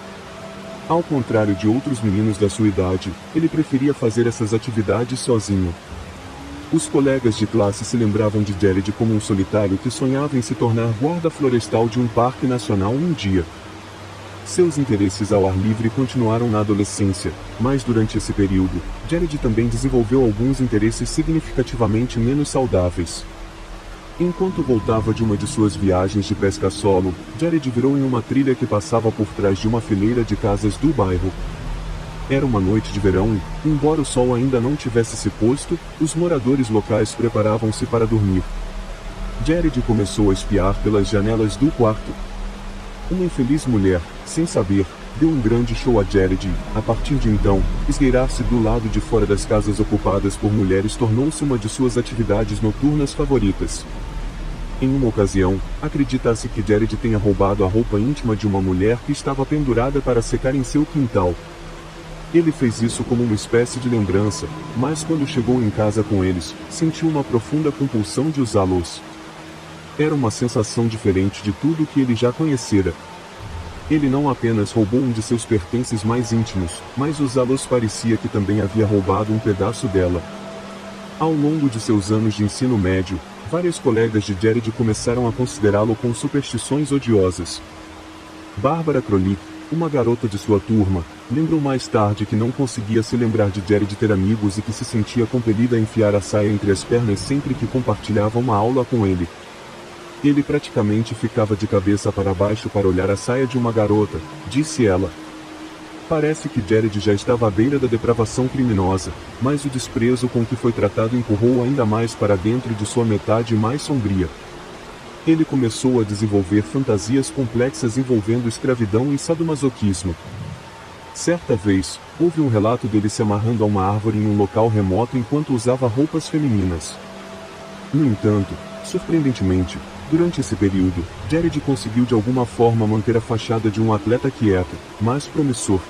Ao contrário de outros meninos da sua idade, ele preferia fazer essas atividades sozinho. Os colegas de classe se lembravam de Jared como um solitário que sonhava em se tornar guarda florestal de um parque nacional um dia. Seus interesses ao ar livre continuaram na adolescência, mas durante esse período, Jared também desenvolveu alguns interesses significativamente menos saudáveis. Enquanto voltava de uma de suas viagens de pesca solo, Jared virou em uma trilha que passava por trás de uma fileira de casas do bairro. Era uma noite de verão e, embora o sol ainda não tivesse se posto, os moradores locais preparavam-se para dormir. Jared começou a espiar pelas janelas do quarto. Uma infeliz mulher, sem saber, deu um grande show a Jared e, a partir de então, esgueirar-se do lado de fora das casas ocupadas por mulheres tornou-se uma de suas atividades noturnas favoritas. Em uma ocasião, acredita-se que Jared tenha roubado a roupa íntima de uma mulher que estava pendurada para secar em seu quintal. Ele fez isso como uma espécie de lembrança, mas quando chegou em casa com eles, sentiu uma profunda compulsão de usá-los. Era uma sensação diferente de tudo que ele já conhecera. Ele não apenas roubou um de seus pertences mais íntimos, mas usá-los parecia que também havia roubado um pedaço dela. Ao longo de seus anos de ensino médio, vários colegas de Jared começaram a considerá-lo com superstições odiosas. Barbara Krolik, uma garota de sua turma, lembrou mais tarde que não conseguia se lembrar de Jared ter amigos e que se sentia compelida a enfiar a saia entre as pernas sempre que compartilhava uma aula com ele. Ele praticamente ficava de cabeça para baixo para olhar a saia de uma garota, disse ela. Parece que Jared já estava à beira da depravação criminosa, mas o desprezo com que foi tratado empurrou-o ainda mais para dentro de sua metade mais sombria. Ele começou a desenvolver fantasias complexas envolvendo escravidão e sadomasoquismo. Certa vez, houve um relato dele se amarrando a uma árvore em um local remoto enquanto usava roupas femininas. No entanto, surpreendentemente, durante esse período, Jared conseguiu de alguma forma manter a fachada de um atleta quieto, mas promissor.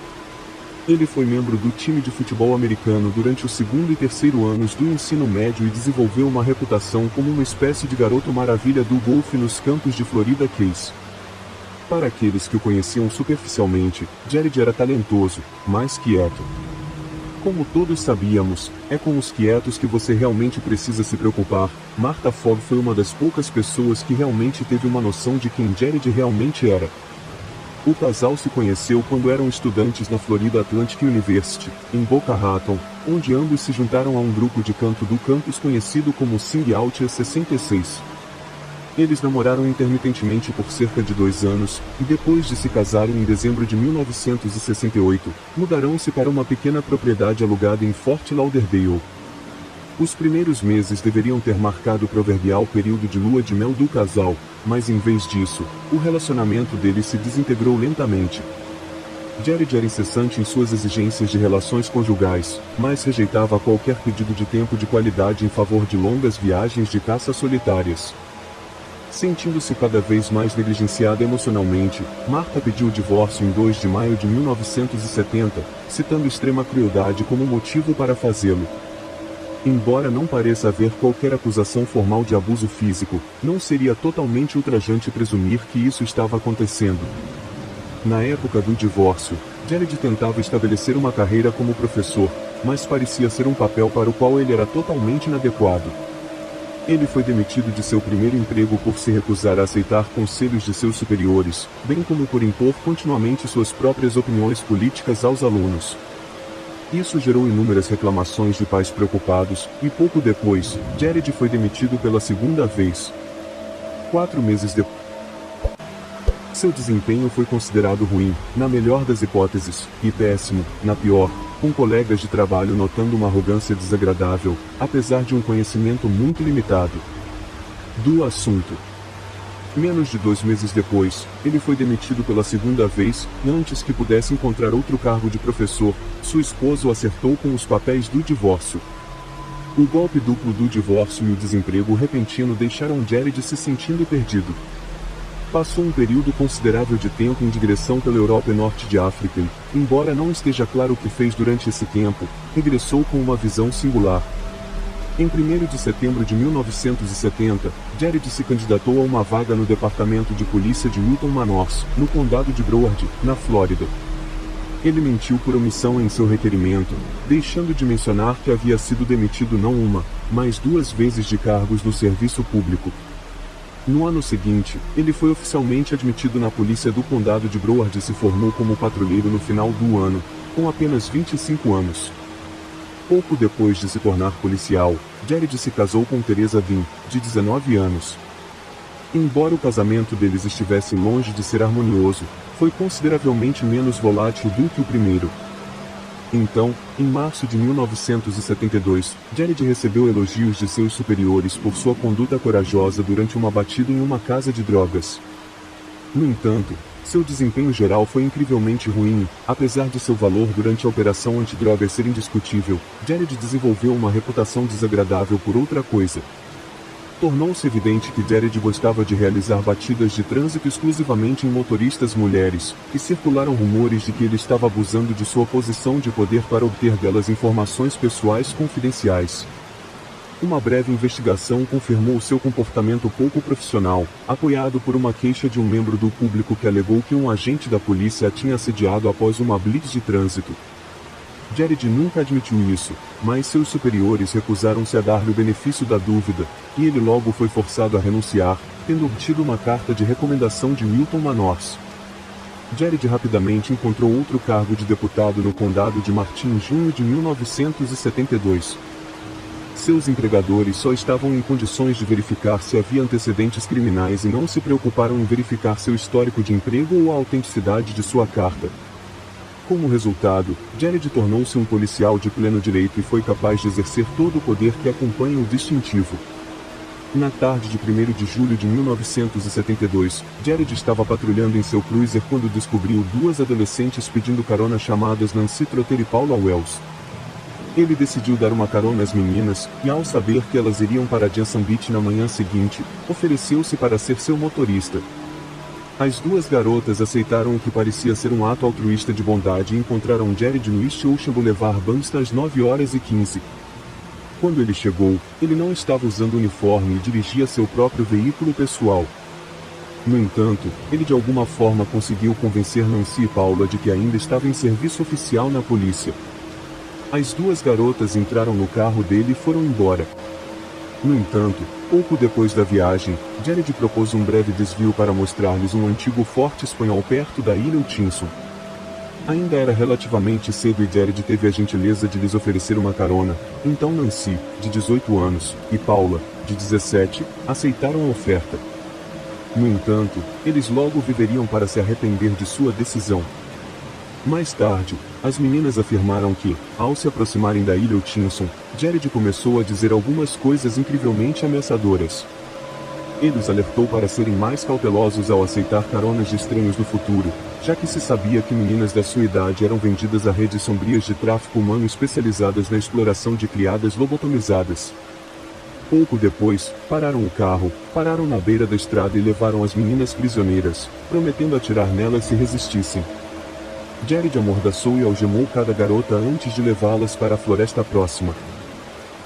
Ele foi membro do time de futebol americano durante o segundo e terceiro anos do ensino médio e desenvolveu uma reputação como uma espécie de garoto maravilha do golfe nos campos de Florida Keys. Para aqueles que o conheciam superficialmente, Jared era talentoso, mas quieto. Como todos sabíamos, é com os quietos que você realmente precisa se preocupar. Martha Fogg foi uma das poucas pessoas que realmente teve uma noção de quem Jared realmente era. O casal se conheceu quando eram estudantes na Florida Atlantic University, em Boca Raton, onde ambos se juntaram a um grupo de canto do campus conhecido como Sing Out 66. Eles namoraram intermitentemente por cerca de 2 anos, e depois de se casarem em dezembro de 1968, mudaram-se para uma pequena propriedade alugada em Fort Lauderdale. Os primeiros meses deveriam ter marcado o proverbial período de lua de mel do casal, mas em vez disso, o relacionamento deles se desintegrou lentamente. Jared era incessante em suas exigências de relações conjugais, mas rejeitava qualquer pedido de tempo de qualidade em favor de longas viagens de caça solitárias. Sentindo-se cada vez mais negligenciada emocionalmente, Martha pediu o divórcio em 2 de maio de 1970, citando extrema crueldade como motivo para fazê-lo. Embora não pareça haver qualquer acusação formal de abuso físico, não seria totalmente ultrajante presumir que isso estava acontecendo. Na época do divórcio, Jared tentava estabelecer uma carreira como professor, mas parecia ser um papel para o qual ele era totalmente inadequado. Ele foi demitido de seu primeiro emprego por se recusar a aceitar conselhos de seus superiores, bem como por impor continuamente suas próprias opiniões políticas aos alunos. Isso gerou inúmeras reclamações de pais preocupados, e pouco depois, Jared foi demitido pela segunda vez. 4 meses depois, seu desempenho foi considerado ruim, na melhor das hipóteses, e péssimo, na pior, com colegas de trabalho notando uma arrogância desagradável, apesar de um conhecimento muito limitado do assunto. Menos de 2 meses depois, ele foi demitido pela segunda vez, e antes que pudesse encontrar outro cargo de professor, sua esposa o acertou com os papéis do divórcio. O golpe duplo do divórcio e o desemprego repentino deixaram Jared se sentindo perdido. Passou um período considerável de tempo em digressão pela Europa e Norte de África e, embora não esteja claro o que fez durante esse tempo, regressou com uma visão singular. Em 1º de setembro de 1970, Jared se candidatou a uma vaga no Departamento de Polícia de Wilton Manors, no Condado de Broward, na Flórida. Ele mentiu por omissão em seu requerimento, deixando de mencionar que havia sido demitido não uma, mas 2 vezes de cargos no serviço público. No ano seguinte, ele foi oficialmente admitido na polícia do condado de Broward e se formou como patrulheiro no final do ano, com apenas 25 anos. Pouco depois de se tornar policial, Jared se casou com Teresa Vin, de 19 anos. Embora o casamento deles estivesse longe de ser harmonioso, foi consideravelmente menos volátil do que o primeiro. Então, em março de 1972, Jared recebeu elogios de seus superiores por sua conduta corajosa durante uma batida em uma casa de drogas. No entanto, seu desempenho geral foi incrivelmente ruim, apesar de seu valor durante a operação antidrogas ser indiscutível. Jared desenvolveu uma reputação desagradável por outra coisa. Tornou-se evidente que Jared gostava de realizar batidas de trânsito exclusivamente em motoristas mulheres, e circularam rumores de que ele estava abusando de sua posição de poder para obter delas informações pessoais confidenciais. Uma breve investigação confirmou seu comportamento pouco profissional, apoiado por uma queixa de um membro do público que alegou que um agente da polícia a tinha assediado após uma blitz de trânsito. Jared nunca admitiu isso, mas seus superiores recusaram-se a dar-lhe o benefício da dúvida, e ele logo foi forçado a renunciar, tendo obtido uma carta de recomendação de Wilton Manors. Jared rapidamente encontrou outro cargo de deputado no condado de Martin em junho de 1972. Seus empregadores só estavam em condições de verificar se havia antecedentes criminais e não se preocuparam em verificar seu histórico de emprego ou a autenticidade de sua carta. Como resultado, Jared tornou-se um policial de pleno direito e foi capaz de exercer todo o poder que acompanha o distintivo. Na tarde de 1º de julho de 1972, Jared estava patrulhando em seu cruiser quando descobriu 2 adolescentes pedindo carona chamadas Nancy Trotter e Paula Wells. Ele decidiu dar uma carona às meninas, e ao saber que elas iriam para Jensen Beach na manhã seguinte, ofereceu-se para ser seu motorista. As 2 garotas aceitaram o que parecia ser um ato altruísta de bondade e encontraram Jared no East Ocean Boulevard Bumps às 9h15. Quando ele chegou, ele não estava usando uniforme e dirigia seu próprio veículo pessoal. No entanto, ele de alguma forma conseguiu convencer Nancy e Paula de que ainda estava em serviço oficial na polícia. As 2 garotas entraram no carro dele e foram embora. No entanto, pouco depois da viagem, Jared propôs um breve desvio para mostrar-lhes um antigo forte espanhol perto da ilha Hutchinson. Ainda era relativamente cedo e Jared teve a gentileza de lhes oferecer uma carona, então Nancy, de 18 anos, e Paula, de 17, aceitaram a oferta. No entanto, eles logo viveriam para se arrepender de sua decisão. Mais tarde, as meninas afirmaram que, ao se aproximarem da ilha Hutchinson, Jared começou a dizer algumas coisas incrivelmente ameaçadoras. Ele os alertou para serem mais cautelosos ao aceitar caronas de estranhos no futuro, já que se sabia que meninas da sua idade eram vendidas a redes sombrias de tráfico humano especializadas na exploração de criadas lobotomizadas. Pouco depois, pararam o carro, pararam na beira da estrada e levaram as meninas prisioneiras, prometendo atirar nelas se resistissem. Jared amordaçou e algemou cada garota antes de levá-las para a floresta próxima.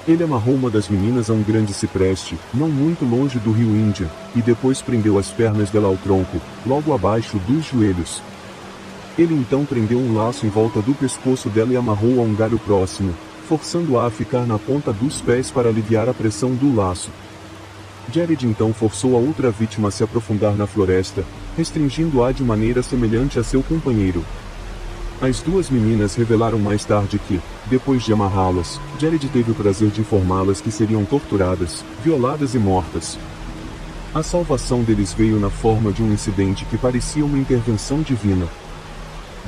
Ele amarrou uma das meninas a um grande cipreste, não muito longe do rio Indian, e depois prendeu as pernas dela ao tronco, logo abaixo dos joelhos. Ele então prendeu um laço em volta do pescoço dela e amarrou a um galho próximo, forçando-a a ficar na ponta dos pés para aliviar a pressão do laço. Jared então forçou a outra vítima a se aprofundar na floresta, restringindo-a de maneira semelhante a seu companheiro. As duas meninas revelaram mais tarde que, depois de amarrá-las, Jared teve o prazer de informá-las que seriam torturadas, violadas e mortas. A salvação deles veio na forma de um incidente que parecia uma intervenção divina.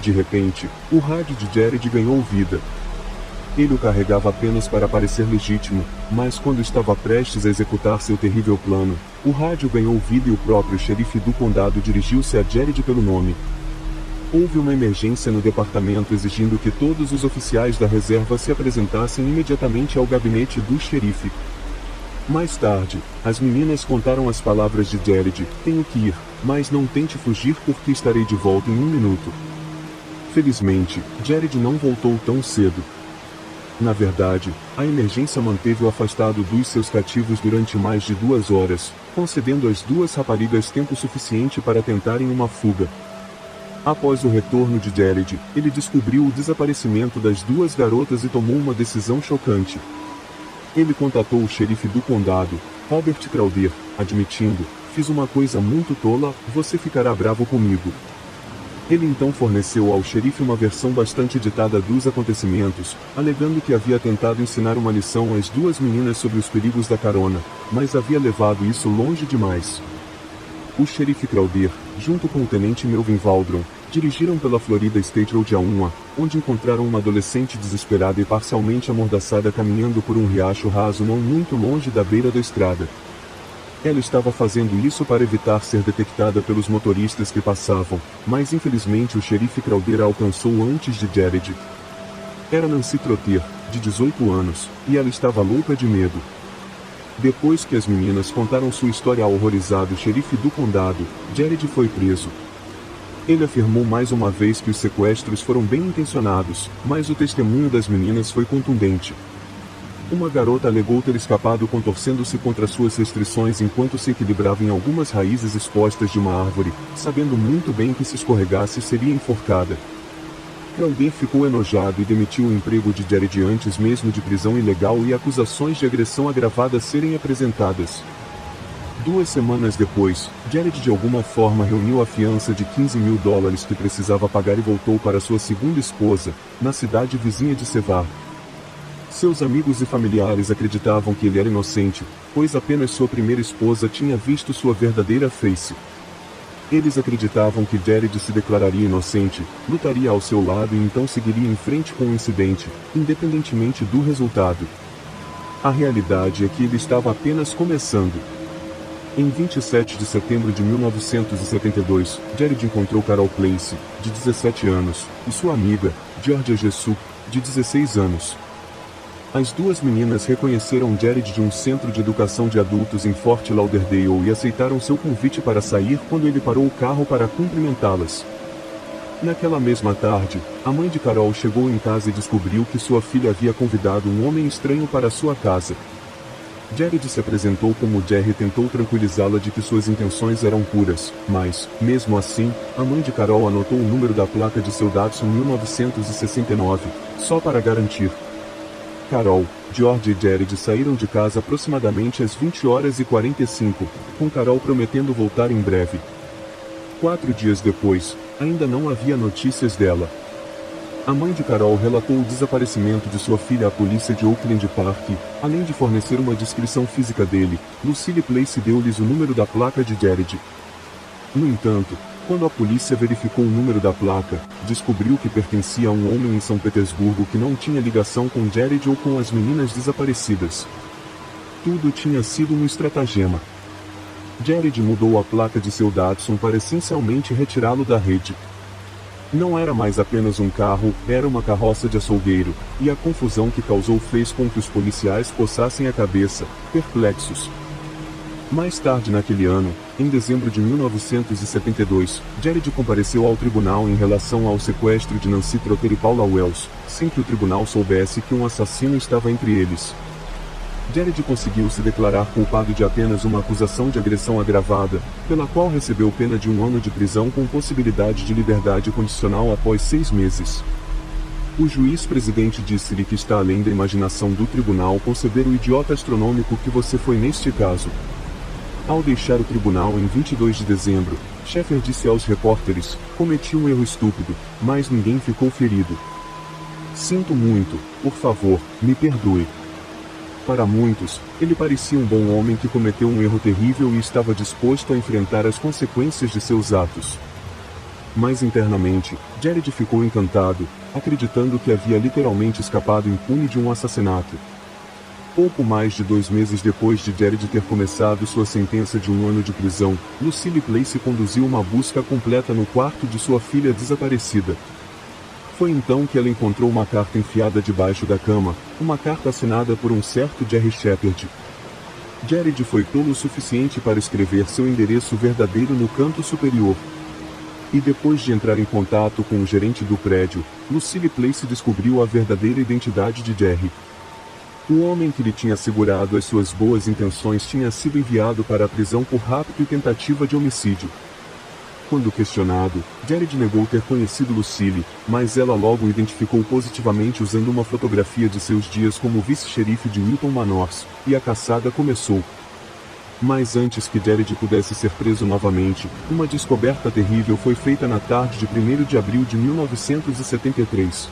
De repente, o rádio de Jared ganhou vida. Ele o carregava apenas para parecer legítimo, mas quando estava prestes a executar seu terrível plano, o rádio ganhou vida e o próprio xerife do condado dirigiu-se a Jared pelo nome. Houve uma emergência no departamento exigindo que todos os oficiais da reserva se apresentassem imediatamente ao gabinete do xerife. Mais tarde, as meninas contaram as palavras de Jared: "Tenho que ir, mas não tente fugir porque estarei de volta em um minuto." Felizmente, Jared não voltou tão cedo. Na verdade, a emergência manteve-o afastado dos seus cativos durante mais de 2 horas, concedendo às duas raparigas tempo suficiente para tentarem uma fuga. Após o retorno de Jared, ele descobriu o desaparecimento das duas garotas e tomou uma decisão chocante. Ele contatou o xerife do condado, Robert Crowder, admitindo: "Fiz uma coisa muito tola, você ficará bravo comigo." Ele então forneceu ao xerife uma versão bastante editada dos acontecimentos, alegando que havia tentado ensinar uma lição às duas meninas sobre os perigos da carona, mas havia levado isso longe demais. O xerife Crowder, junto com o tenente Melvin Waldron, dirigiram pela Florida State Road A1A, onde encontraram uma adolescente desesperada e parcialmente amordaçada caminhando por um riacho raso não muito longe da beira da estrada. Ela estava fazendo isso para evitar ser detectada pelos motoristas que passavam, mas infelizmente o xerife Crowder a alcançou antes de Jared. Era Nancy Trotter, de 18 anos, e ela estava louca de medo. Depois que as meninas contaram sua história ao horrorizado xerife do condado, Jared foi preso. Ele afirmou mais uma vez que os sequestros foram bem intencionados, mas o testemunho das meninas foi contundente. Uma garota alegou ter escapado contorcendo-se contra suas restrições enquanto se equilibrava em algumas raízes expostas de uma árvore, sabendo muito bem que se escorregasse seria enforcada. Crowder ficou enojado e demitiu o emprego de Jared antes mesmo de prisão ilegal e acusações de agressão agravada serem apresentadas. 2 semanas depois, Jared de alguma forma reuniu a fiança de $15.000 que precisava pagar e voltou para sua segunda esposa, na cidade vizinha de Sevar. Seus amigos e familiares acreditavam que ele era inocente, pois apenas sua primeira esposa tinha visto sua verdadeira face. Eles acreditavam que Jared se declararia inocente, lutaria ao seu lado e então seguiria em frente com o incidente, independentemente do resultado. A realidade é que ele estava apenas começando. Em 27 de setembro de 1972, Jared encontrou Carol Place, de 17 anos, e sua amiga, Georgia Jessup, de 16 anos. As duas meninas reconheceram Jared de um centro de educação de adultos em Fort Lauderdale e aceitaram seu convite para sair quando ele parou o carro para cumprimentá-las. Naquela mesma tarde, a mãe de Carol chegou em casa e descobriu que sua filha havia convidado um homem estranho para sua casa. Jared se apresentou como Jerry e tentou tranquilizá-la de que suas intenções eram puras, mas, mesmo assim, a mãe de Carol anotou o número da placa de seu Datsun 1969, só para garantir. Carol, George e Jared saíram de casa aproximadamente às 20h45, com Carol prometendo voltar em breve. 4 dias depois, ainda não havia notícias dela. A mãe de Carol relatou o desaparecimento de sua filha à polícia de Oakland Park e, além de fornecer uma descrição física dele, Lucille Place deu-lhes o número da placa de Jared. No entanto, quando a polícia verificou o número da placa, descobriu que pertencia a um homem em São Petersburgo que não tinha ligação com Jared ou com as meninas desaparecidas. Tudo tinha sido um estratagema. Jared mudou a placa de seu Datsun para essencialmente retirá-lo da rede. Não era mais apenas um carro, era uma carroça de açougueiro, e a confusão que causou fez com que os policiais coçassem a cabeça, perplexos. Mais tarde naquele ano, em dezembro de 1972, Jared compareceu ao tribunal em relação ao sequestro de Nancy Trotter e Paula Wells, sem que o tribunal soubesse que um assassino estava entre eles. Jared conseguiu se declarar culpado de apenas uma acusação de agressão agravada, pela qual recebeu pena de 1 ano de prisão com possibilidade de liberdade condicional após 6 meses. O juiz-presidente disse-lhe que está além da imaginação do tribunal conceber o idiota astronômico que você foi neste caso. Ao deixar o tribunal em 22 de dezembro, Sheffer disse aos repórteres: cometi um erro estúpido, mas ninguém ficou ferido. Sinto muito, por favor, me perdoe. Para muitos, ele parecia um bom homem que cometeu um erro terrível e estava disposto a enfrentar as consequências de seus atos. Mas internamente, Jared ficou encantado, acreditando que havia literalmente escapado impune de um assassinato. Pouco mais de 2 meses depois de Jared ter começado sua sentença de 1 ano de prisão, Lucille Place conduziu uma busca completa no quarto de sua filha desaparecida. Foi então que ela encontrou uma carta enfiada debaixo da cama, uma carta assinada por um certo Jerry Shepard. Jared foi tolo o suficiente para escrever seu endereço verdadeiro no canto superior. E depois de entrar em contato com o gerente do prédio, Lucille Place descobriu a verdadeira identidade de Jerry. O homem que lhe tinha assegurado as suas boas intenções tinha sido enviado para a prisão por rapto e tentativa de homicídio. Quando questionado, Jared negou ter conhecido Lucille, mas ela logo o identificou positivamente usando uma fotografia de seus dias como vice-xerife de Milton Manors, e a caçada começou. Mas antes que Jared pudesse ser preso novamente, uma descoberta terrível foi feita na tarde de 1º de abril de 1973.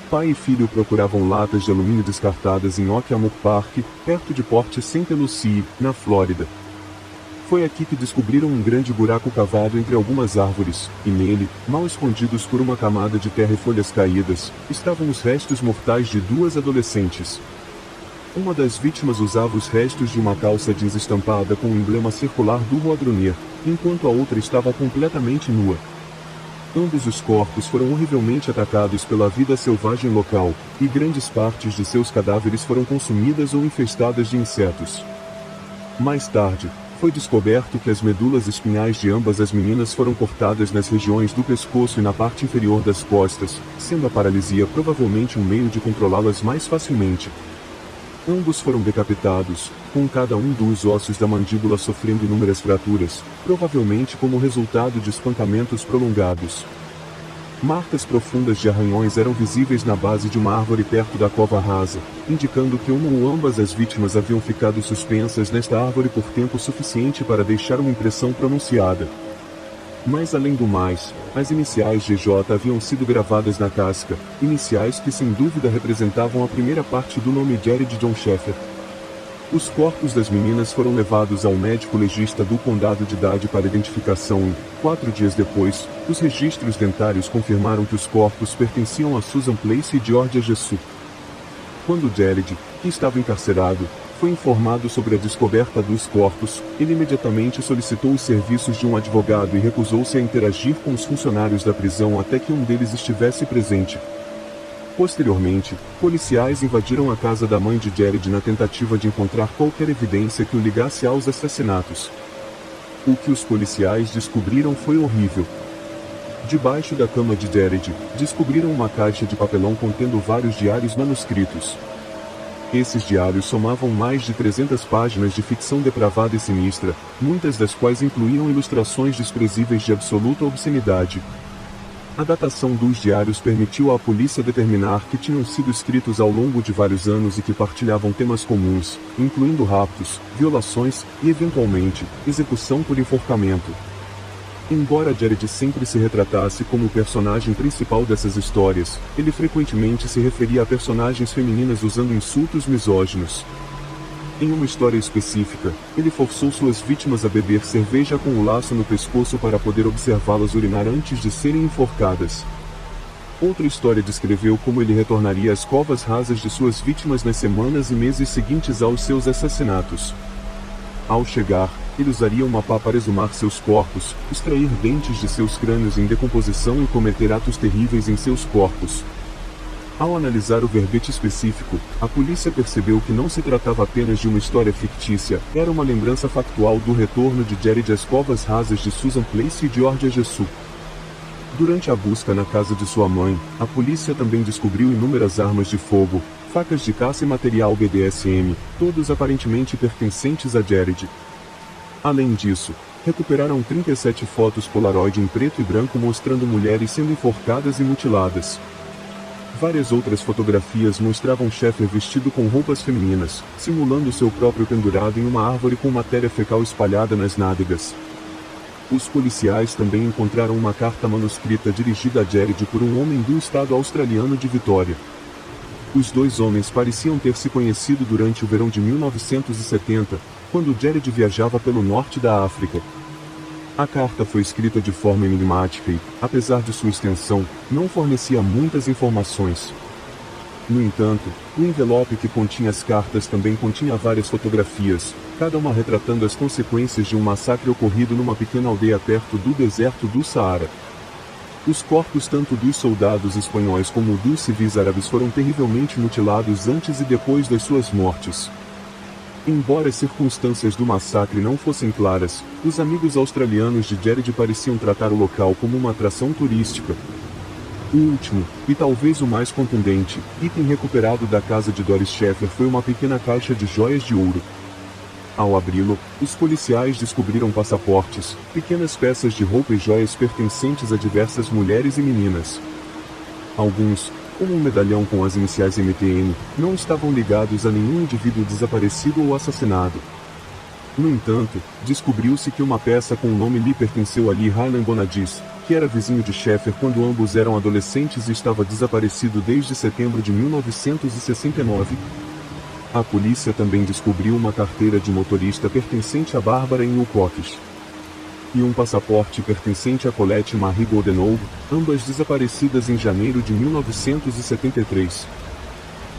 Pai e filho procuravam latas de alumínio descartadas em Oakmont Park, perto de Port St. Lucie, na Flórida. Foi aqui que descobriram um grande buraco cavado entre algumas árvores, e nele, mal escondidos por uma camada de terra e folhas caídas, estavam os restos mortais de 2 adolescentes. Uma das vítimas usava os restos de uma calça jeans estampada com o emblema circular do Roadrunner, enquanto a outra estava completamente nua. Ambos os corpos foram horrivelmente atacados pela vida selvagem local, e grandes partes de seus cadáveres foram consumidas ou infestadas de insetos. Mais tarde, foi descoberto que as medulas espinhais de ambas as meninas foram cortadas nas regiões do pescoço e na parte inferior das costas, sendo a paralisia provavelmente um meio de controlá-las mais facilmente. Ambos foram decapitados, com cada um dos ossos da mandíbula sofrendo inúmeras fraturas, provavelmente como resultado de espancamentos prolongados. Marcas profundas de arranhões eram visíveis na base de uma árvore perto da cova rasa, indicando que uma ou ambas as vítimas haviam ficado suspensas nesta árvore por tempo suficiente para deixar uma impressão pronunciada. Mas além do mais, as iniciais GJ haviam sido gravadas na casca, iniciais que sem dúvida representavam a primeira parte do nome Jared John Sheffer. Os corpos das meninas foram levados ao médico legista do condado de Dade para identificação e, 4 dias depois, os registros dentários confirmaram que os corpos pertenciam a Susan Place e Georgia Jessup. Quando Jared, que estava encarcerado, foi informado sobre a descoberta dos corpos, ele imediatamente solicitou os serviços de um advogado e recusou-se a interagir com os funcionários da prisão até que um deles estivesse presente. Posteriormente, policiais invadiram a casa da mãe de Jared na tentativa de encontrar qualquer evidência que o ligasse aos assassinatos. O que os policiais descobriram foi horrível. Debaixo da cama de Jared, descobriram uma caixa de papelão contendo vários diários manuscritos. Esses diários somavam mais de 300 páginas de ficção depravada e sinistra, muitas das quais incluíam ilustrações desprezíveis de absoluta obscenidade. A datação dos diários permitiu à polícia determinar que tinham sido escritos ao longo de vários anos e que partilhavam temas comuns, incluindo raptos, violações e, eventualmente, execução por enforcamento. Embora Jared sempre se retratasse como o personagem principal dessas histórias, ele frequentemente se referia a personagens femininas usando insultos misóginos. Em uma história específica, ele forçou suas vítimas a beber cerveja com o laço no pescoço para poder observá-las urinar antes de serem enforcadas. Outra história descreveu como ele retornaria às covas rasas de suas vítimas nas semanas e meses seguintes aos seus assassinatos. Ao chegar, ele usaria uma pá para exumar seus corpos, extrair dentes de seus crânios em decomposição e cometer atos terríveis em seus corpos. Ao analisar o verbete específico, a polícia percebeu que não se tratava apenas de uma história fictícia, era uma lembrança factual do retorno de Jared às covas rasas de Susan Place e Georgia Jessup. Durante a busca na casa de sua mãe, a polícia também descobriu inúmeras armas de fogo, facas de caça e material BDSM, todos aparentemente pertencentes a Jared. Além disso, recuperaram 37 fotos Polaroid em preto e branco mostrando mulheres sendo enforcadas e mutiladas. Várias outras fotografias mostravam Sheffer vestido com roupas femininas, simulando seu próprio pendurado em uma árvore com matéria fecal espalhada nas nádegas. Os policiais também encontraram uma carta manuscrita dirigida a Jared por um homem do estado australiano de Vitória. Os dois homens pareciam ter se conhecido durante o verão de 1970, quando Jared viajava pelo norte da África. A carta foi escrita de forma enigmática e, apesar de sua extensão, não fornecia muitas informações. No entanto, o envelope que continha as cartas também continha várias fotografias, cada uma retratando as consequências de um massacre ocorrido numa pequena aldeia perto do deserto do Saara. Os corpos tanto dos soldados espanhóis como dos civis árabes foram terrivelmente mutilados antes e depois das suas mortes. Embora as circunstâncias do massacre não fossem claras, os amigos australianos de Jared pareciam tratar o local como uma atração turística. O último, e talvez o mais contundente, item recuperado da casa de Doris Sheffer foi uma pequena caixa de joias de ouro. Ao abri-lo, os policiais descobriram passaportes, pequenas peças de roupa e joias pertencentes a diversas mulheres e meninas. Alguns, como um medalhão com as iniciais MTN, não estavam ligados a nenhum indivíduo desaparecido ou assassinado. No entanto, descobriu-se que uma peça com o nome Lee pertenceu a Lee Harlan Bonadis, que era vizinho de Sheffer quando ambos eram adolescentes e estava desaparecido desde setembro de 1969. A polícia também descobriu uma carteira de motorista pertencente a Bárbara em Wilcox. E um passaporte pertencente a Colette Marie Goldenouve, ambas desaparecidas em janeiro de 1973.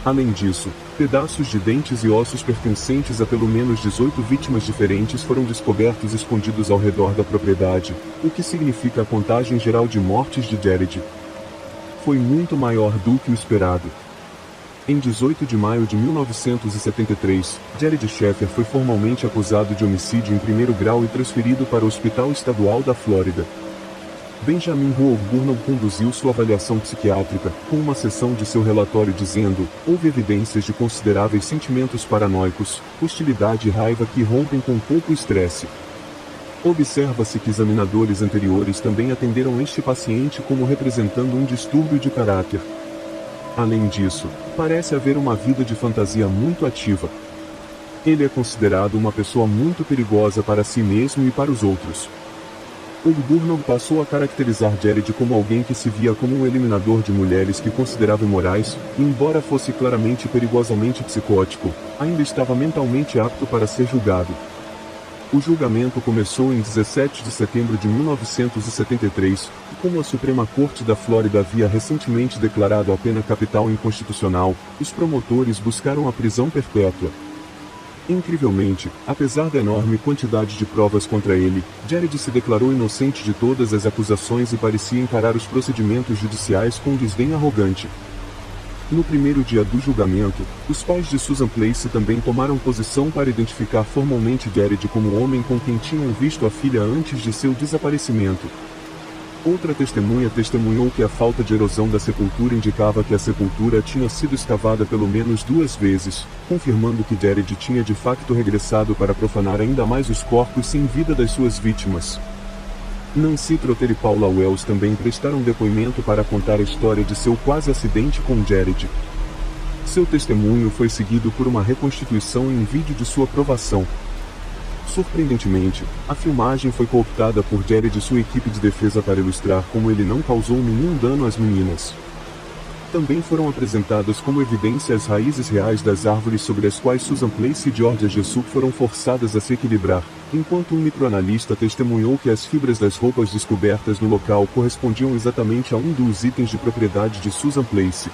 Além disso, pedaços de dentes e ossos pertencentes a pelo menos 18 vítimas diferentes foram descobertos escondidos ao redor da propriedade, o que significa a contagem geral de mortes de Jared foi muito maior do que o esperado. Em 18 de maio de 1973, Jared Sheffer foi formalmente acusado de homicídio em primeiro grau e transferido para o Hospital Estadual da Flórida. Benjamin Burnham conduziu sua avaliação psiquiátrica, com uma seção de seu relatório dizendo: houve evidências de consideráveis sentimentos paranoicos, hostilidade e raiva que rompem com pouco estresse. Observa-se que examinadores anteriores também atenderam este paciente como representando um distúrbio de caráter. Além disso, parece haver uma vida de fantasia muito ativa. Ele é considerado uma pessoa muito perigosa para si mesmo e para os outros. Burnham passou a caracterizar Jared como alguém que se via como um eliminador de mulheres que considerava imorais, e embora fosse claramente perigosamente psicótico, ainda estava mentalmente apto para ser julgado. O julgamento começou em 17 de setembro de 1973, e como a Suprema Corte da Flórida havia recentemente declarado a pena capital inconstitucional, os promotores buscaram a prisão perpétua. Incrivelmente, apesar da enorme quantidade de provas contra ele, Jared se declarou inocente de todas as acusações e parecia encarar os procedimentos judiciais com um desdém arrogante. No primeiro dia do julgamento, os pais de Susan Place também tomaram posição para identificar formalmente Jared como o homem com quem tinham visto a filha antes de seu desaparecimento. Outra testemunha testemunhou que a falta de erosão da sepultura indicava que a sepultura tinha sido escavada pelo menos 2 vezes, confirmando que Jared tinha de facto regressado para profanar ainda mais os corpos sem vida das suas vítimas. Nancy Trotter e Paula Wells também prestaram depoimento para contar a história de seu quase acidente com Jared. Seu testemunho foi seguido por uma reconstituição em vídeo de sua provação. Surpreendentemente, a filmagem foi cooptada por Jared e sua equipe de defesa para ilustrar como ele não causou nenhum dano às meninas. Também foram apresentadas como evidência as raízes reais das árvores sobre as quais Susan Place e Georgia Jessup foram forçadas a se equilibrar, enquanto um microanalista testemunhou que as fibras das roupas descobertas no local correspondiam exatamente a um dos itens de propriedade de Susan Place.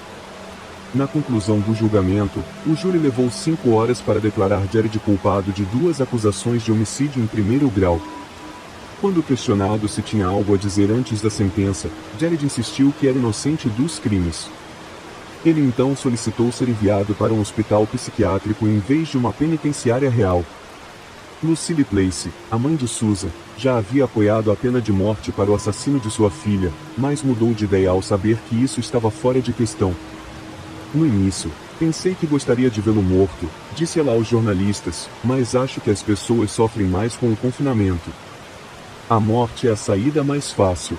Na conclusão do julgamento, o júri levou 5 horas para declarar Jared culpado de 2 acusações de homicídio em primeiro grau. Quando questionado se tinha algo a dizer antes da sentença, Jared insistiu que era inocente dos crimes. Ele então solicitou ser enviado para um hospital psiquiátrico em vez de uma penitenciária real. Lucille Place, a mãe de Susan, já havia apoiado a pena de morte para o assassino de sua filha, mas mudou de ideia ao saber que isso estava fora de questão. No início, pensei que gostaria de vê-lo morto, disse ela aos jornalistas, mas acho que as pessoas sofrem mais com o confinamento. A morte é a saída mais fácil.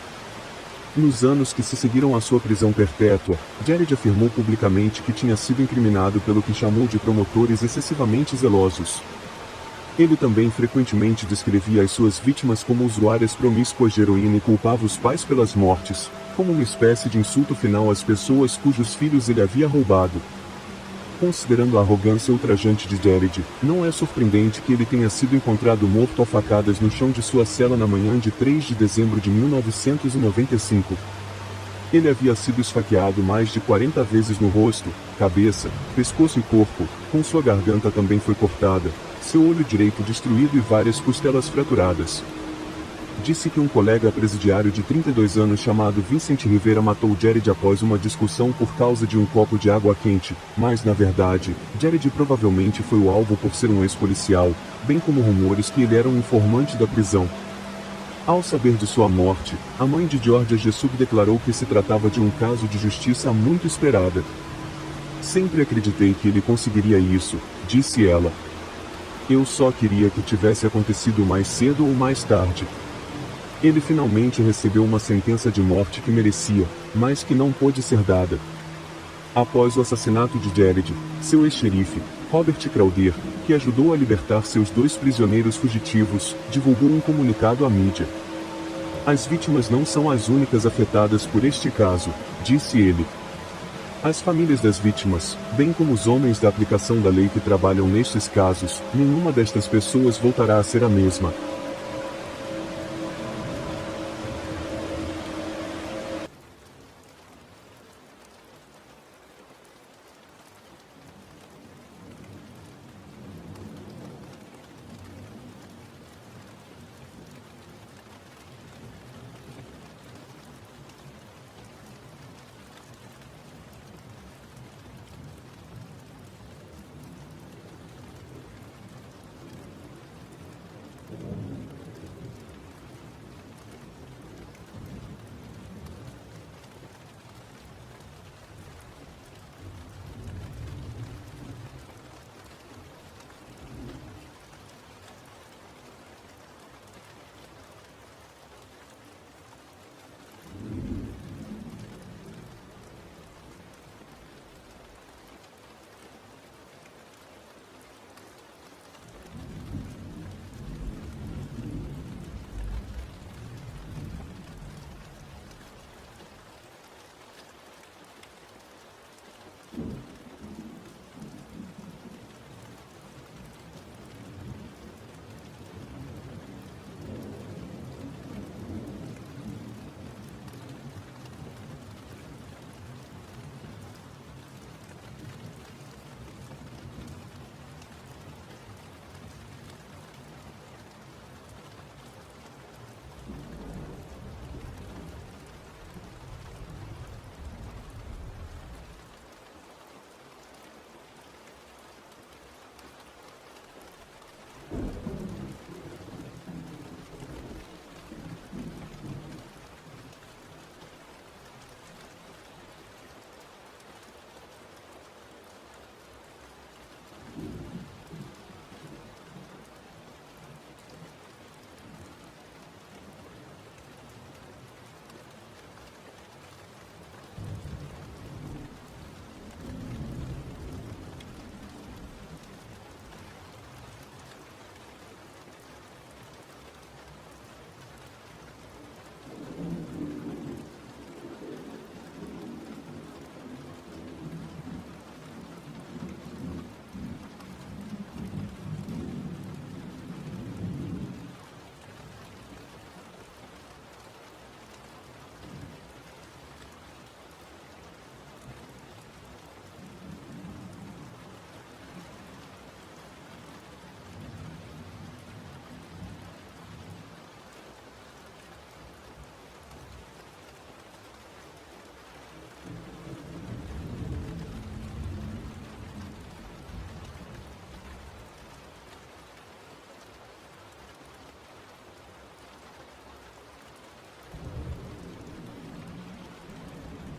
Nos anos que se seguiram à sua prisão perpétua, Jared afirmou publicamente que tinha sido incriminado pelo que chamou de promotores excessivamente zelosos. Ele também frequentemente descrevia as suas vítimas como usuárias promíscuas de heroína e culpava os pais pelas mortes, como uma espécie de insulto final às pessoas cujos filhos ele havia roubado. Considerando a arrogância ultrajante de Jared, não é surpreendente que ele tenha sido encontrado morto a facadas no chão de sua cela na manhã de 3 de dezembro de 1995. Ele havia sido esfaqueado mais de 40 vezes no rosto, cabeça, pescoço e corpo, com sua garganta também foi cortada, seu olho direito destruído e várias costelas fraturadas. Disse que um colega presidiário de 32 anos chamado Vincent Rivera matou Jared após uma discussão por causa de um copo de água quente, mas na verdade, Jared provavelmente foi o alvo por ser um ex-policial, bem como rumores que ele era um informante da prisão. Ao saber de sua morte, a mãe de Georgia Jessup declarou que se tratava de um caso de justiça muito esperada. Sempre acreditei que ele conseguiria isso, disse ela. Eu só queria que tivesse acontecido mais cedo ou mais tarde. Ele finalmente recebeu uma sentença de morte que merecia, mas que não pôde ser dada. Após o assassinato de Jared, seu ex-xerife, Robert Crowder, que ajudou a libertar seus 2 prisioneiros fugitivos, divulgou um comunicado à mídia. As vítimas não são as únicas afetadas por este caso, disse ele. As famílias das vítimas, bem como os homens da aplicação da lei que trabalham nestes casos, nenhuma destas pessoas voltará a ser a mesma.